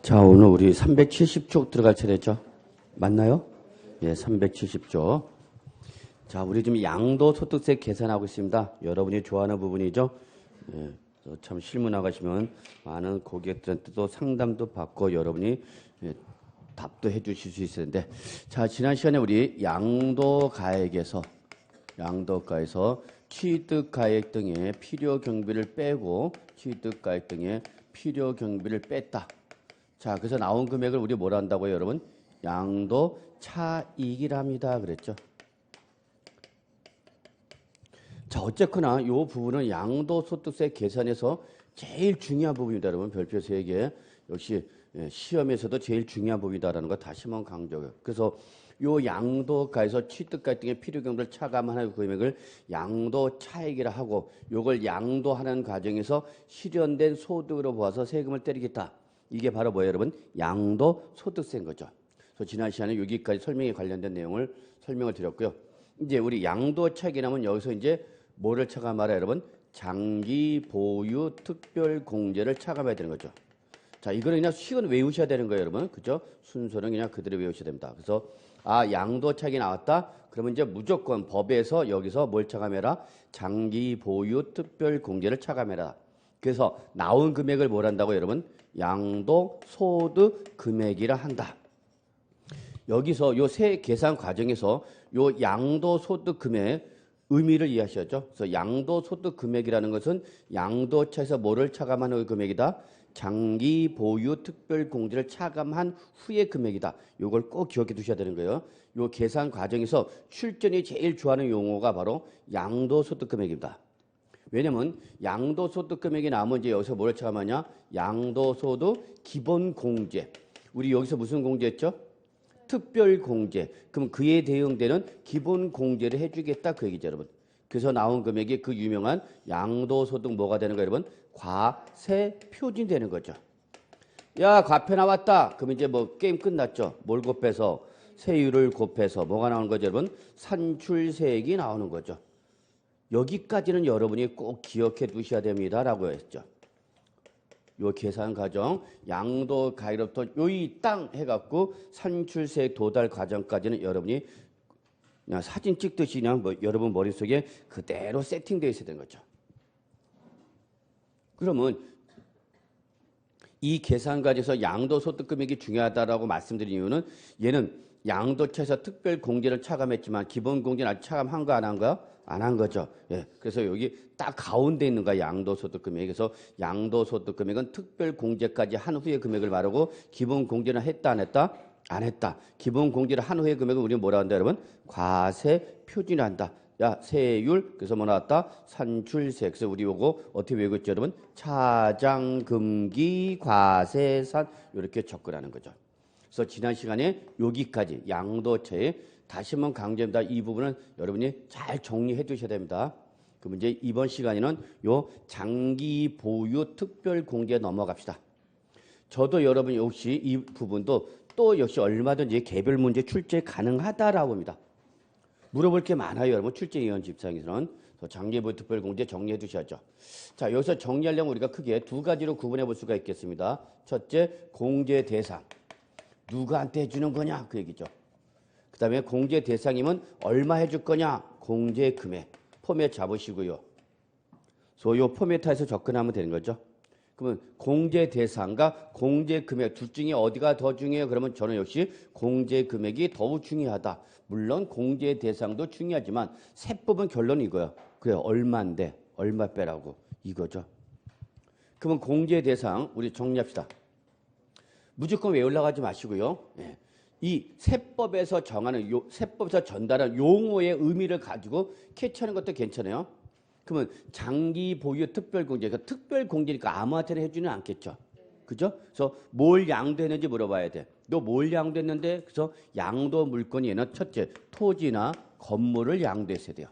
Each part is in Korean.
자, 오늘 우리 370쪽 들어갈 차례죠. 맞나요? 예, 370쪽. 자, 우리 지금 양도소득세 계산하고 있습니다. 여러분이 좋아하는 부분이죠. 예, 참 실무 나가시면 많은 고객들한테도 상담도 받고 여러분이 답도 해 주실 수 있었는데, 자, 지난 시간에 우리 양도가액에서 취득가액 등의 필요 경비를 빼고 취득가액 등의 필요 경비를 뺐다. 자, 그래서 나온 금액을 우리 뭐라 한다고요, 여러분? 양도 차익이랍니다. 그랬죠. 자, 어쨌거나 이 부분은 양도소득세 계산에서 제일 중요한 부분입니다. 여러분, 별표 3개. 역시 시험에서도 제일 중요한 부분이다라는 거 다시 한번 강조해요. 그래서 요 양도가에서 취득가액 등의 필요경비를 차감하는 금액을 양도차익이라 하고, 요걸 양도하는 과정에서 실현된 소득으로 보아서 세금을 때리겠다. 이게 바로 뭐예요, 여러분? 양도소득세인 거죠. 그래서 지난 시간에 여기까지 설명에 관련된 내용을 설명을 드렸고요. 이제 우리 양도차익이 나면 여기서 이제 뭐를 차감하라, 여러분? 장기 보유 특별 공제를 차감해야 되는 거죠. 자, 이거는 그냥 식은 외우셔야 되는 거예요, 여러분. 그죠? 순서는 그냥 그대로 외우셔야 됩니다. 그래서 양도차익이 나왔다. 그러면 이제 무조건 법에서 여기서 뭘 차감해라? 장기 보유 특별 공제를 차감해라. 그래서 나온 금액을 뭘 한다고, 여러분? 양도소득 금액이라 한다. 여기서 요 세 계산 과정에서 요 양도소득 금액 의미를 이해하셨죠? 그래서 양도소득 금액이라는 것은 양도차에서 뭐를 차감하는 금액이다? 장기 보유 특별 공제를 차감한 후의 금액이다. 요걸 꼭 기억해 두셔야 되는 거예요. 요 계산 과정에서 출전이 제일 좋아하는 용어가 바로 양도소득 금액입니다. 왜냐면 양도소득 금액이 나오면 이제 여기서 뭘 차감하냐? 양도소득 기본공제. 우리 여기서 무슨 공제했죠? 특별공제. 그럼 그에 대응되는 기본공제를 해주겠다 그 얘기죠, 여러분. 그래서 나온 금액이 그 유명한 양도소득 뭐가 되는 거예요, 여러분? 과세표준이 되는 거죠. 야, 과표 나왔다. 그럼 이제 뭐 게임 끝났죠. 뭘 곱해서? 세율을 곱해서 뭐가 나오는 거죠, 여러분? 산출세액이 나오는 거죠. 여기까지는 여러분이 꼭 기억해 두셔야 됩니다라고 했죠. 요 계산 과정, 양도 가액으로부터 요이 땅 해갖고 산출세액 도달 과정까지는 여러분이 그냥 사진 찍듯이 그냥 여러분 머릿속에 그대로 세팅되어 있어야 되는 거죠. 그러면 이 계산 과정에서 양도소득 금액이 중요하다라고 말씀드린 이유는 얘는 양도차에서 특별 공제를 차감했지만 기본 공제는 아직 차감한 거 안 한 거? 안 한 거죠. 예. 그래서 여기 딱 가운데 있는 거야, 양도소득 금액. 그래서 양도소득 금액은 특별 공제까지 한 후의 금액을 말하고 기본 공제는 했다, 안 했다? 안 했다. 기본 공제를 한 후의 금액을 우리는 뭐라 한다, 여러분? 과세 표준한다. 야, 세율. 그래서 뭐 나왔다? 산출세. 그래서 우리 요거 어떻게 외우고 있죠, 여러분? 차장금기 과세산. 이렇게 접근하는 거죠. 그래서 지난 시간에 여기까지 양도차에 다시 한번 강조합니다. 이 부분은 여러분이 잘 정리해 두셔야 됩니다. 그럼 이제 이번 시간에는 요 장기 보유 특별 공제에 넘어갑시다. 저도 여러분 역시 이 부분도 또 역시 얼마든지 개별 문제 출제 가능하다라고 합니다. 물어볼 게 많아요, 여러분. 출제위원 입장에서는. 장기 보유 특별 공제 정리해 두셔야죠. 자, 여기서 정리하려면 우리가 크게 두 가지로 구분해 볼 수가 있겠습니다. 첫째, 공제 대상. 누구한테 해주는 거냐? 그 얘기죠. 그 다음에 공제 대상이면 얼마 해줄 거냐? 공제 금액. 포맷 잡으시고요. 그래서 이 포맷에서 접근하면 되는 거죠. 그러면 공제 대상과 공제 금액 둘 중에 어디가 더 중요해요? 그러면 저는 역시 공제 금액이 더욱 중요하다. 물론 공제 대상도 중요하지만 세법은 결론이 이거예요. 그래요. 얼마인데 얼마 빼라고 이거죠. 그러면 공제 대상 우리 정리합시다. 무조건 외우려고 하지 마시고요. 예. 이 세법에서 정하는 세법에서 전달한 용어의 의미를 가지고 캐치하는 것도 괜찮아요. 그러면 장기 보유 특별 공제, 그러니까 특별 공제니까 아무한테나 해주는 않겠죠. 그죠? 그래서 뭘 양도했는지 물어봐야 돼. 너 뭘 양도했는데? 그래서 양도 물건이 얘는 첫째 토지나 건물을 양도했어야 돼요.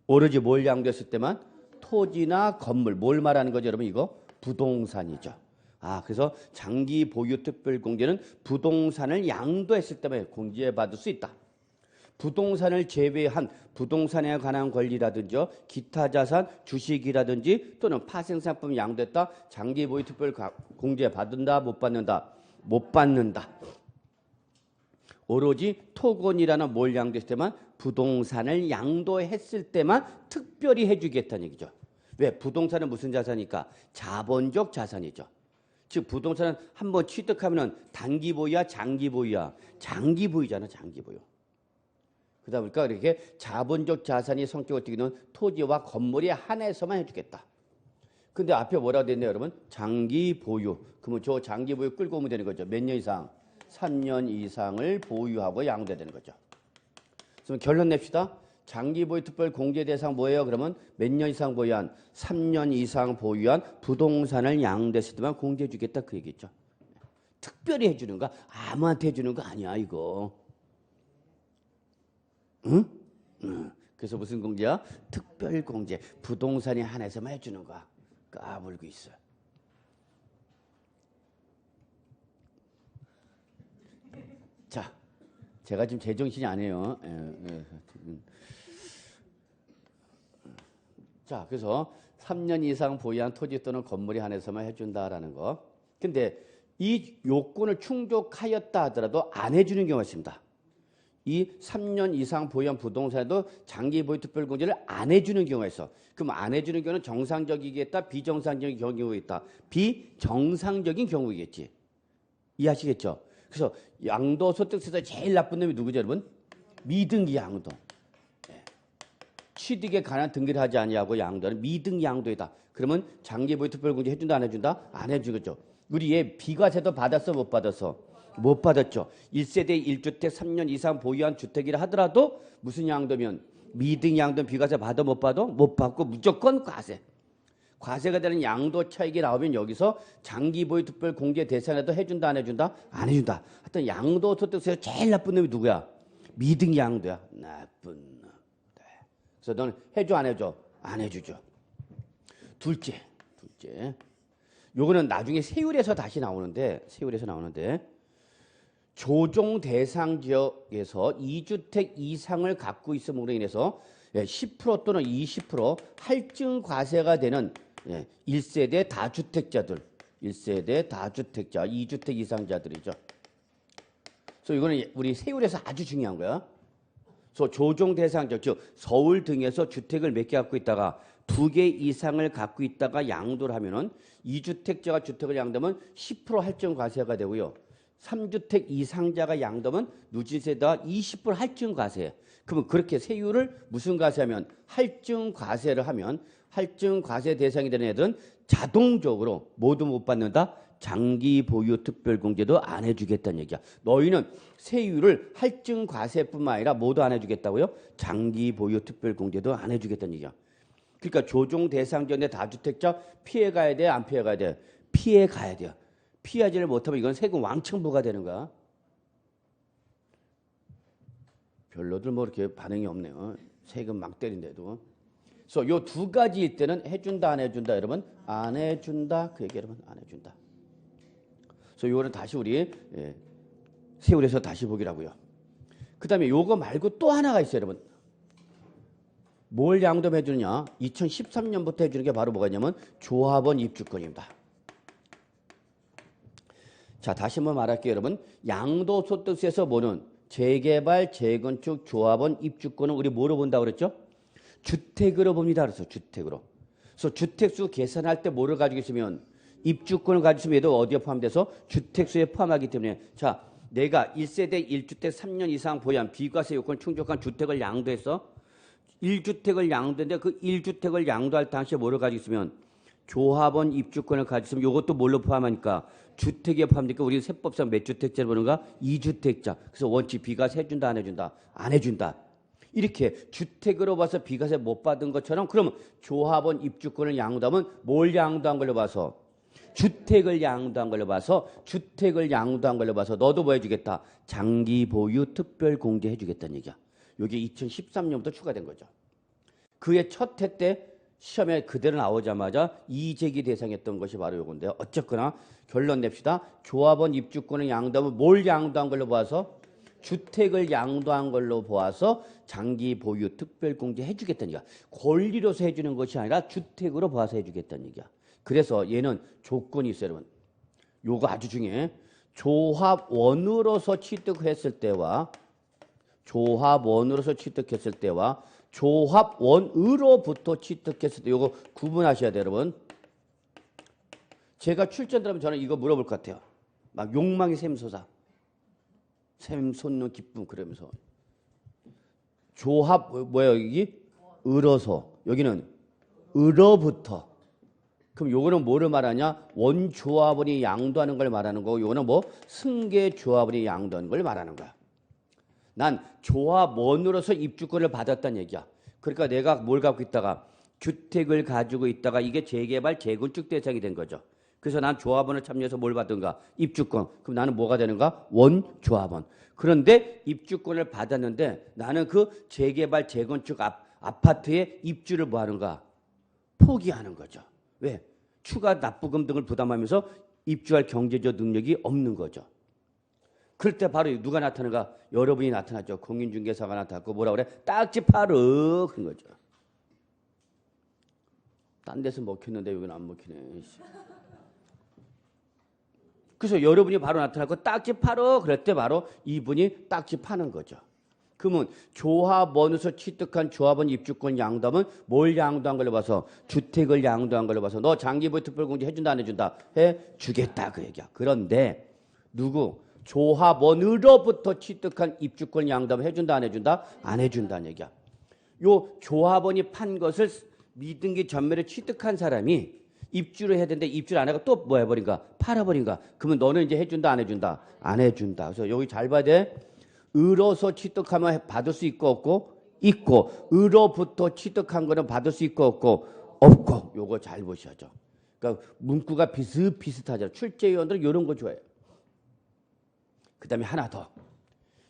오로지 뭘 양도했을 때만 토지나 건물. 뭘 말하는 거죠, 여러분? 이거 부동산이죠. 그래서 장기 보유 특별 공제는 부동산을 양도했을 때만 공제받을 수 있다. 부동산을 제외한 부동산에 관한 권리라든지 기타 자산, 주식이라든지 또는 파생상품 양도했다. 장기 보유 특별 공제 받는다, 못 받는다? 못 받는다. 오로지 토건이라는 뭘 양도했을 때만 부동산을 양도했을 때만 특별히 해주겠다는 얘기죠. 왜? 부동산은 무슨 자산이니까? 자본적 자산이죠. 즉 부동산은 한번 취득하면 단기 보유야, 장기 보유야? 장기 보유잖아, 장기 보유. 그러다 보니까 이렇게 자본적 자산이 성격을 띠는 토지와 건물에 한해서만 해주겠다. 근데 앞에 뭐라고 됐네요, 여러분? 장기 보유. 그러면 저 장기 보유 끌고 오면 되는 거죠. 몇 년 이상? 3년 이상을 보유하고 양도해야 되는 거죠. 그럼 결론 냅시다. 장기 보유 특별 공제 대상 뭐예요? 그러면 몇 년 이상 보유한? 3년 이상 보유한 부동산을 양도했을 때만 공제해 주겠다 그 얘기죠. 특별히 해주는 거 아무한테 해주는 거 아니야 이거. 응? 그래서 무슨 공제야? 특별 공제. 부동산에 한해서만 해주는 거야. 까불고 있어. 자, 제가 지금 제정신이 아니에요. 자, 그래서 3년 이상 보유한 토지 또는 건물에 한해서만 해준다라는 거. 근데 이 요건을 충족하였다 하더라도 안 해주는 경우가 있습니다. 이 3년 이상 보유한 부동산에도 장기 보유 특별 공제를 안 해주는 경우가 있어. 그럼 안 해주는 경우는 정상적이겠다, 비정상적인 경우가 있다. 비정상적인 경우이겠지. 이해하시겠죠? 그래서 양도소득세에서 제일 나쁜 놈이 누구죠, 여러분? 미등기 양도. 취득에 관한 등기를 하지 아니하고 양도하는 미등기 양도이다. 그러면 장기 보유 특별 공제 해준다, 안 해준다? 안 해주겠죠. 우리 얘 비과세도 받았어, 못 받았어? 못 받았죠. 1세대 1주택 3년 이상 보유한 주택이라 하더라도 무슨 양도면 미등 양도 비과세 받아 못 받아? 못 받고 무조건 과세. 과세가 되는 양도 차익이 나오면 여기서 장기 보유 특별 공제 대상에도 해준다, 안 해준다? 안 해준다. 하여튼 양도소득세에서 제일 나쁜 놈이 누구야? 미등 양도야. 나쁜 놈. 네. 그래서 너는 해줘, 안 해줘? 안 해주죠. 둘째. 요거는 나중에 세율에서 다시 나오는데, 조정 대상 지역에서 2주택 이상을 갖고 있음으로 인해서 10% 또는 20% 할증 과세가 되는 1세대 다주택자들, 2주택 이상자들이죠. 그래서 이거는 우리 세율에서 아주 중요한 거야. 그래서 조정 대상 지역, 즉 서울 등에서 주택을 몇 개 갖고 있다가 2개 이상을 갖고 있다가 양도를 하면은 2주택자가 주택을 양도하면 10% 할증 과세가 되고요. 3주택 이상자가 양도하면 누진세대가 20% 할증 과세. 그러면 그렇게 세율을 무슨 과세하면 할증 과세를 하면 할증 과세 대상이 되는 애들은 자동적으로 모두 못 받는다. 장기 보유 특별 공제도 안 해주겠다는 얘기야. 너희는 세율을 할증 과세뿐만 아니라 모두 안 해주겠다고요? 장기 보유 특별 공제도 안 해주겠다는 얘기야. 그러니까 조정 대상 전에 다주택자 피해가야 돼, 안 피해가야 돼? 피해가야 돼요. 피하지를 못하면 이건 세금 왕창 부과되는 거야. 별로들 뭐 이렇게 반응이 없네요. 세금 막 때린데도. 그래서 요 두 가지일 때는 해준다, 안 해준다, 여러분? 안 해준다. 그 얘기 여러분, 안 해준다. 그래서 요거는 다시 우리 세율에서 다시 보기라고요. 그 다음에 요거 말고 또 하나가 있어요, 여러분. 뭘 양도해 주느냐? 2013년부터 해주는 게 바로 뭐가 있냐면 조합원 입주권입니다. 자, 다시 한번 말할게요, 여러분. 양도소득세에서 보는 재개발, 재건축, 조합원 입주권은 우리 뭐로 본다고 그랬죠? 주택으로 봅니다. 그래서 주택으로. 그래서 주택수 계산할 때 뭐를 가지고 있으면 입주권을 가지고 있으면 얘도 어디에 포함돼서 주택수에 포함하기 때문에 자, 내가 1세대 1주택 3년 이상 보유한 비과세 요건 충족한 주택을 양도해서 1주택을 양도했는데 그 1주택을 양도할 당시에 뭐를 가지고 있으면 조합원 입주권을 가지고 있으면 이것도 뭘로 포함하니까 주택에 포함되니까 우리는 세법상 몇 주택자를 보는가? 2주택자. 그래서 원칙 비과세 해준다, 안 해준다? 안 해준다. 이렇게 주택으로 봐서 비과세 못 받은 것처럼 그러면 조합원 입주권을 양도하면 뭘 양도한 걸로 봐서? 주택을 양도한 걸로 봐서 너도 뭐 해주겠다? 장기 보유 특별 공제 해주겠다는 얘기야. 이게 2013년부터 추가된 거죠. 그의 첫 해 때 시험에 그대로 나오자마자 이의제기 대상이었던 것이 바로 이건데요. 어쨌거나 결론 냅시다. 조합원 입주권을 양도하면 뭘 양도한 걸로 봐서? 주택을 양도한 걸로 보아서 장기 보유 특별공제 해주겠다는 얘기야. 권리로서 해주는 것이 아니라 주택으로 봐서 해주겠다는 얘기야. 그래서 얘는 조건이 있어요, 여러분. 요거 아주 중요해. 조합원으로서 취득했을 때와 조합원으로부터 취득했을 때 요거 구분하셔야 돼요, 여러분. 제가 출전 들어가면 저는 이거 물어볼 것 같아요. 막 욕망이 샘솟아. 샘솟는 기쁨 그러면서. 조합 뭐야 여기? 으로서. 여기는 으로부터. 그럼 요거는 뭐를 말하냐? 원조합원이 양도하는 걸 말하는 거고 요거는 뭐? 승계조합원이 양도하는 걸 말하는 거야. 난 조합원으로서 입주권을 받았다는 얘기야. 그러니까 내가 뭘 갖고 있다가 주택을 가지고 있다가 이게 재개발 재건축 대상이 된 거죠. 그래서 난 조합원을 참여해서 뭘 받든가? 입주권. 그럼 나는 뭐가 되는가? 원조합원. 그런데 입주권을 받았는데 나는 그 재개발 재건축 아파트에 입주를 뭐 하는가? 포기하는 거죠. 왜? 추가 납부금 등을 부담하면서 입주할 경제적 능력이 없는 거죠. 그럴 때 바로 누가 나타나는가? 여러분이 나타났죠. 공인중개사가 나타났고 뭐라 그래? 딱지 파르 그런 거죠. 딴 데서 먹혔는데 여기는 안 먹히네. 그래서 여러분이 바로 나타났고 딱지 파르 그럴 때 바로 이분이 딱지 파는 거죠. 그러면 조합원에서 취득한 조합원 입주권 양도하면 뭘 양도한 걸로 봐서? 주택을 양도한 걸로 봐서 너 장기보유 특별공제 해준다 안 해준다? 해주겠다 그 얘기야. 그런데 누구? 조합원으로부터 취득한 입주권 양도하면 해준다 안 해준다? 안 해준다는 얘기야. 요 조합원이 판 것을 미등기 전매를 취득한 사람이 입주를 해야 되는데 입주를 안 하고 또 뭐 해버린가? 팔아버린가? 그러면 너는 이제 해준다 안 해준다? 안 해준다. 그래서 여기 잘 봐야 돼. 으로서 취득하면 받을 수 있고 없고 있고 으로부터 취득한 거는 받을 수 있고 없고 요거 잘 보셔야죠. 그러니까 문구가 비슷하죠. 출제위원들은 이런 거 좋아해요. 그 다음에 하나 더.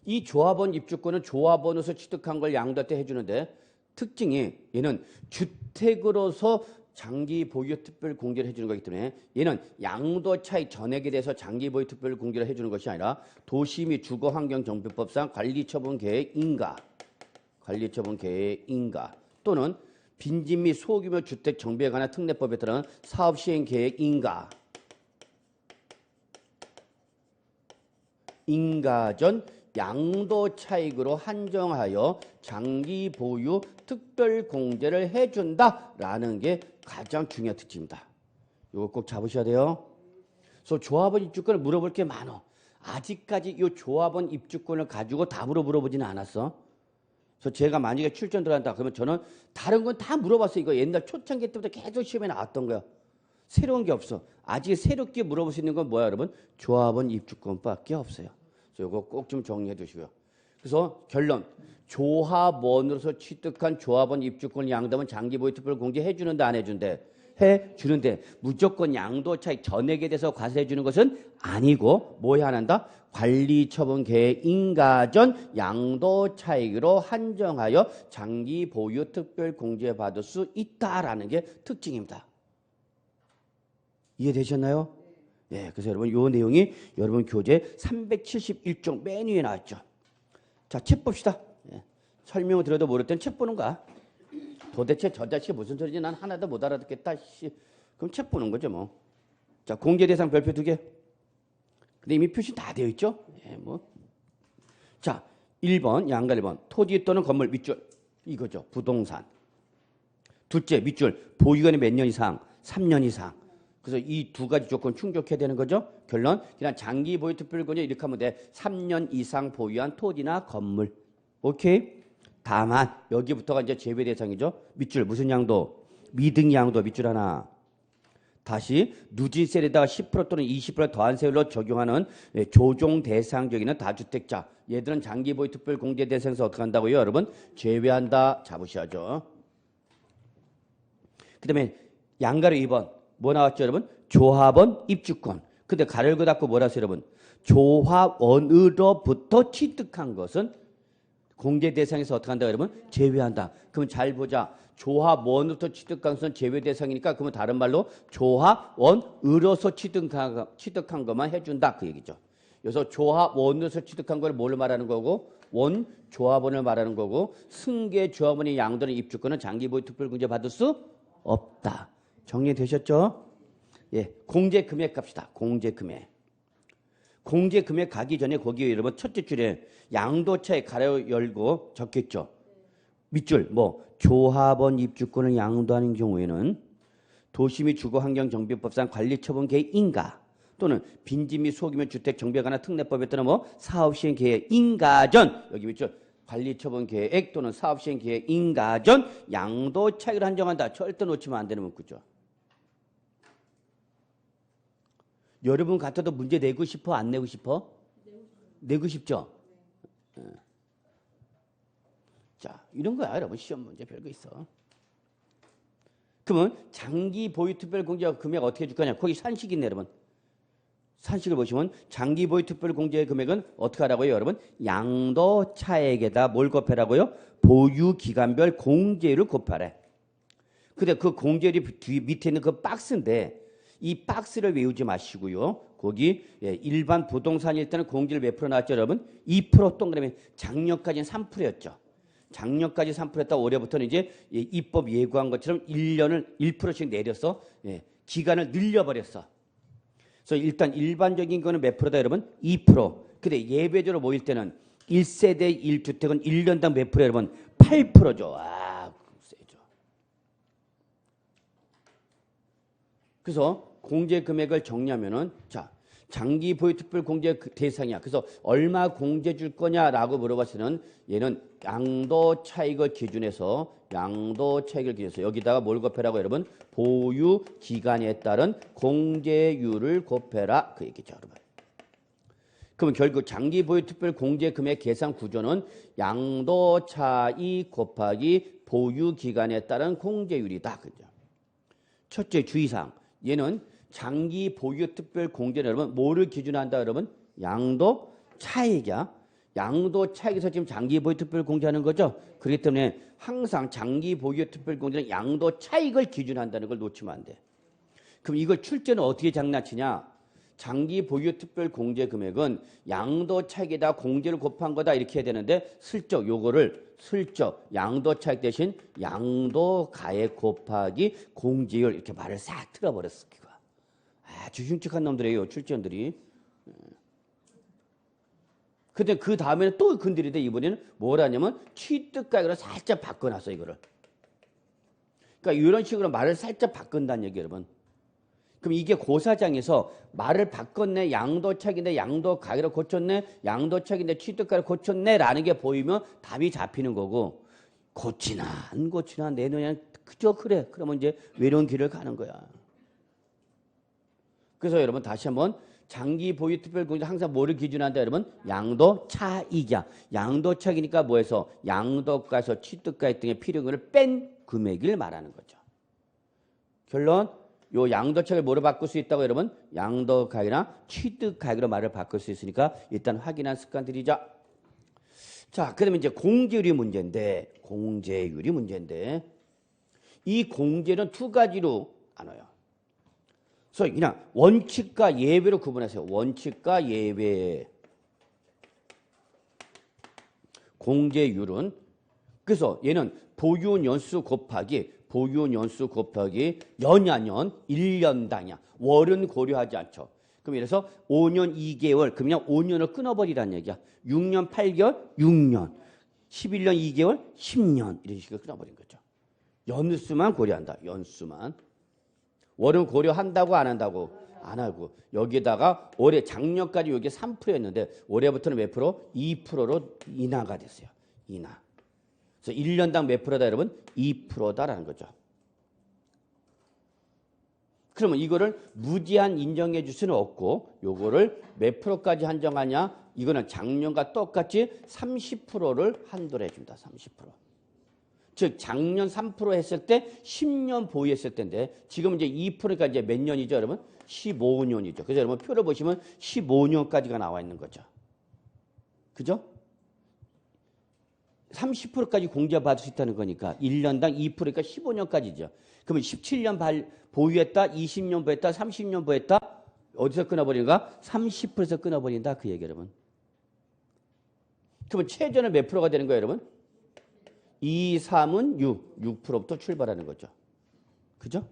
이 조합원 입주권은 조합원으로서 취득한 걸 양도할 때 해주는데 특징이 얘는 주택으로서 장기 보유 특별 공제를 해주는 거기 때문에 얘는 양도 차익 전액에 대해서 장기 보유 특별 공제를 해주는 것이 아니라 도시 및 주거환경정비법상 관리처분 계획 인가 또는 빈집 및 소규모 주택 정비에 관한 특례법에 따른 사업 시행 계획 인가전 양도 차익으로 한정하여 장기 보유 특별 공제를 해준다라는 게 가장 중요한 특징입니다. 이거 꼭 잡으셔야 돼요. 그래서 조합원 입주권을 물어볼 게 많어. 아직까지 이 조합원 입주권을 가지고 답으로 물어보지는 않았어. 그래서 제가 만약에 출전 들어간다 그러면 저는 다른 건 다 물어봤어요. 이거 옛날 초창기 때부터 계속 시험에 나왔던 거야. 새로운 게 없어. 아직 새롭게 물어볼 수 있는 건 뭐야 여러분? 조합원 입주권밖에 없어요. 그래서 이거 꼭 좀 정리해 두시고요. 그래서 결론. 조합원으로서 취득한 조합원 입주권 양도하면 장기 보유 특별 공제 해주는데 안 해준대? 해주는데 무조건 양도 차익 전액에 대해서 과세해 주는 것은 아니고 뭐 해야 한다? 관리처분 계획 인가전 양도 차익으로 한정하여 장기 보유 특별 공제 받을 수 있다라는 게 특징입니다. 이해되셨나요? 예, 그래서 여러분 이 내용이 여러분 교재 371쪽 맨 위에 나왔죠. 자, 책 봅시다. 예, 설명을 드려도 모를 땐 책 보는 거야. 도대체 저 자식이 무슨 소리인지 난 하나도 못 알아듣겠다. 그럼 책 보는 거죠 뭐. 자, 공제 대상 별표 2개. 근데 이미 표시 다 되어 있죠. 예, 뭐. 자, 1번 양가 1번 토지 또는 건물 밑줄 이거죠. 부동산. 둘째 밑줄 보유기간이 몇 년 이상? 3년 이상. 그래서 이 두 가지 조건 충족해야 되는 거죠. 결론 그냥 장기 보유 특별공제 이렇게 하면 돼. 3년 이상 보유한 토지나 건물. 오케이? 다만 여기부터가 이제 제외 대상이죠. 밑줄 무슨 양도? 미등 양도 밑줄 하나. 다시 누진세에다가 10% 또는 20% 더한 세율로 적용하는 조정 대상적인 다주택자. 얘들은 장기 보유 특별 공제 대상에서 어떻게 한다고요, 여러분? 제외한다. 잡으셔야죠. 그다음에 양가로 2번. 뭐 나왔죠, 여러분? 조합원 입주권. 근데 가를 그 닫고 뭐라 하세요, 여러분? 조합원으로부터 취득한 것은 공제 대상에서 어떻게 한다, 여러분? 제외한다. 그럼 잘 보자. 조합원으로부터 취득한 것은 제외 대상이니까 그러면 다른 말로 조합원으로서 취득한 것만 해준다. 그 얘기죠. 여기서 조합 원롯을 취득한 걸 뭘로 말하는 거고 원 조합원을 말하는 거고 승계 조합원의 양도는 입주권은 장기 보유 특별공제 받을 수 없다. 정리되셨죠? 예, 공제 금액 갑시다. 공제 금액. 공제 금액 가기 전에 거기 여러분 첫째 줄에 양도차에 가로 열고 적겠죠. 밑줄 뭐 조합원 입주권을 양도하는 경우에는 도시 및 주거환경정비법상 관리처분 계획 인가 또는 빈집 및 소규모 주택 정비에 관한 특례법에 따른 뭐 사업시행 계획 인가 전 여기 밑줄 관리처분 계획 또는 사업시행 계획 인가 전 양도 차익을 한정한다. 절대 놓치면 안 되는 문구죠. 여러분 같아도 문제 내고 싶어? 안 내고 싶어? 내고 싶죠? 자, 이런 거야, 여러분. 시험 문제 별거 있어. 그러면 장기 보유 특별 공제 금액 어떻게 줄 거냐? 거기 산식이 있네, 여러분. 산식을 보시면 장기 보유 특별 공제 금액은 어떻게 하라고요, 여러분? 양도 차액에다 뭘 곱하라고요? 보유 기간별 공제율을 곱하래. 근데 그 공제율이 뒤 밑에 있는 그 박스인데 이 박스를 외우지 마시고요. 거기 일반 부동산일 때는 공제율 몇 프로 나왔죠, 여러분? 2% 동그라미. 작년까지는 3%였죠. 작년까지 3%였다 올해부터는 이제 입법 예고한 것처럼 1년을 1%씩 내려서 기간을 늘려버렸어. 그래서 일단 일반적인 거는 몇 프로다 여러분? 2%. 근데 예외적으로 모일 때는 1세대 1주택은 1년당 몇 프로 여러분? 8%죠. 아, 세죠. 그래서 공제 금액을 정리하면은 자, 장기 보유 특별 공제 대상이야. 그래서 얼마 공제 줄 거냐라고 물어봤을 때는 얘는 양도 차익을 기준해서 여기다가 뭘 곱해라고 여러분? 보유 기간에 따른 공제율을 곱해라. 그 얘기죠, 여러분. 그러면 결국 장기 보유 특별 공제 금액 계산 구조는 양도 차익 곱하기 보유 기간에 따른 공제율이다. 그죠? 첫째 주의사항. 얘는 장기 보유 특별 공제는 여러분 뭐를 기준한다 여러분? 양도 차익이야. 양도 차익에서 지금 장기 보유 특별 공제하는 거죠. 그렇기 때문에 항상 장기 보유 특별 공제는 양도 차익을 기준한다는 걸 놓치면 안 돼. 그럼 이걸 출제는 어떻게 장난치냐? 장기 보유 특별 공제 금액은 양도 차익에다 공제를 곱한 거다 이렇게 해야 되는데 슬쩍 양도 차익 대신 양도 가액 곱하기 공제율 이렇게 말을 싹 틀어버렸어. 아주 흉측한 놈들이에요, 출제원들이. 근데 그 다음에는 또 건드리대. 이번에는 뭘 하냐면 취득가액으로 살짝 바꿔놨어, 이거를. 그러니까 이런 식으로 말을 살짝 바꾼다는 얘기, 여러분. 그럼 이게 고사장에서 말을 바꿨네, 양도차익인데 양도가액으로 고쳤네, 양도차익인데 취득가액을 고쳤네라는 게 보이면 답이 잡히는 거고, 고치나 안 고치나 내 눈에는 그저 그래. 그러면 이제 외로운 길을 가는 거야. 그래서 여러분 다시 한번 장기 보유 특별 공제 항상 뭐를 기준한다 여러분? 양도 차익이야. 양도 차익이니까 뭐해서 양도가에서 취득가액 등의 필요금을 뺀 금액을 말하는 거죠. 결론 요 양도 차익을 뭐로 바꿀 수 있다고 여러분? 양도가액이나 취득가액으로 말을 바꿀 수 있으니까 일단 확인한 습관 들이죠. 자, 그러면 이제 공제율이 문제인데 이 공제는 두 가지로 나눠요. 그래서 그냥 원칙과 예외로 구분하세요. 원칙과 예외. 공제율은 그래서 얘는 보유연수 곱하기 연야년 1년당이야. 월은 고려하지 않죠. 그럼 예를 들어서 5년 2개월 그냥 5년을 끊어버리라는 얘기야. 6년 8개월 6년 11년 2개월 10년 이런 식으로 끊어버린 거죠. 연수만 고려한다. 연수만. 월은 고려한다고 안 한다고? 안 하고. 여기에다가 올해 작년까지 여기 3%였는데 올해부터는 몇 프로? 2%로 인하가 됐어요. 인하. 그래서 1년당 몇 프로다 여러분? 2%다라는 거죠. 그러면 이거를 무제한 인정해 줄 수는 없고 요거를 몇 프로까지 한정하냐? 이거는 작년과 똑같이 30%를 한도를 해준다. 30%. 즉 작년 3% 했을 때 10년 보유했을 때인데 지금 이제 2%니까 이제 몇 년이죠, 여러분? 15년이죠. 그래서 여러분 표를 보시면 15년까지가 나와 있는 거죠. 그죠? 30%까지 공제받을 수 있다는 거니까 1년당 2%니까 15년까지죠. 그러면 17년 보유했다, 20년 보유했다, 30년 보유했다, 어디서 끊어버리는가? 30%에서 끊어버린다. 그 얘기 여러분. 그러면 최저는 몇 프로가 되는 거예요 여러분? 2, 3은 6. 6%부터 출발하는 거죠. 그죠?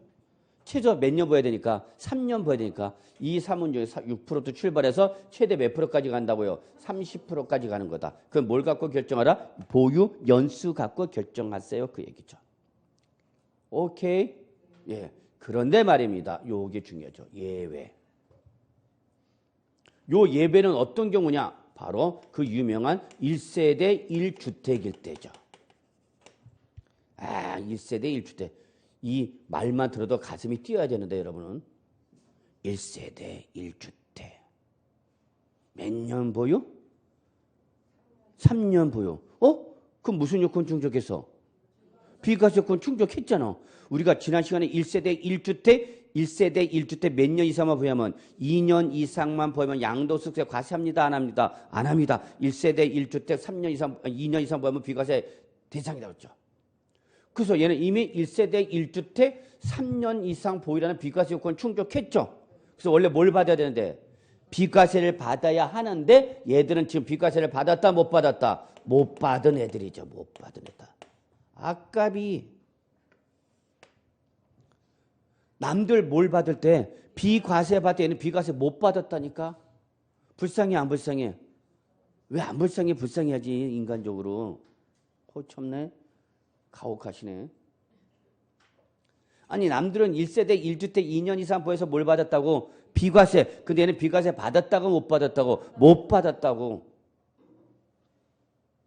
최저 몇 년 보여야 되니까? 3년 보여야 되니까 2, 3은 6%도 출발해서 최대 몇 프로까지 간다고요? 30%까지 가는 거다. 그럼 뭘 갖고 결정하라? 보유 연수 갖고 결정하세요. 그 얘기죠. 오케이? 예. 그런데 말입니다. 요게 중요하죠. 예외. 요 예외는 어떤 경우냐? 바로 그 유명한 1세대 1주택일 때죠. 1세대 1주택. 이 말만 들어도 가슴이 뛰어야 되는데 여러분은 1세대 1주택. 몇 년 보유? 3년 보유. 그럼 무슨 요건 충족했어? 비과세 요건 충족했잖아. 우리가 지난 시간에 1세대 1주택 몇 년 이상만 보유하면 2년 이상만 보유하면 양도소득세 과세합니다. 안 합니다? 안 합니다. 1세대 1주택 3년 이상, 2년 이상 보유하면 비과세 대상이다 그랬죠. 그래서 얘는 이미 1세대 1주택 3년 이상 보유라는 비과세 요건 충족했죠. 그래서 원래 뭘 받아야 되는데? 비과세를 받아야 하는데 얘들은 지금 비과세를 받았다 못 받았다? 못 받은 애들이죠. 못 받은 애들. 아깝이. 남들 뭘 받을 때 비과세 받을 때 얘는 비과세 못 받았다니까? 불쌍해 안 불쌍해? 왜 안 불쌍해? 불쌍해야지 인간적으로. 참네. 가혹하시네. 아니 남들은 1세대 1주택 2년 이상 보여서 뭘 받았다고? 비과세. 근데 얘는 비과세 받았다고 못 받았다고? 못 받았다고.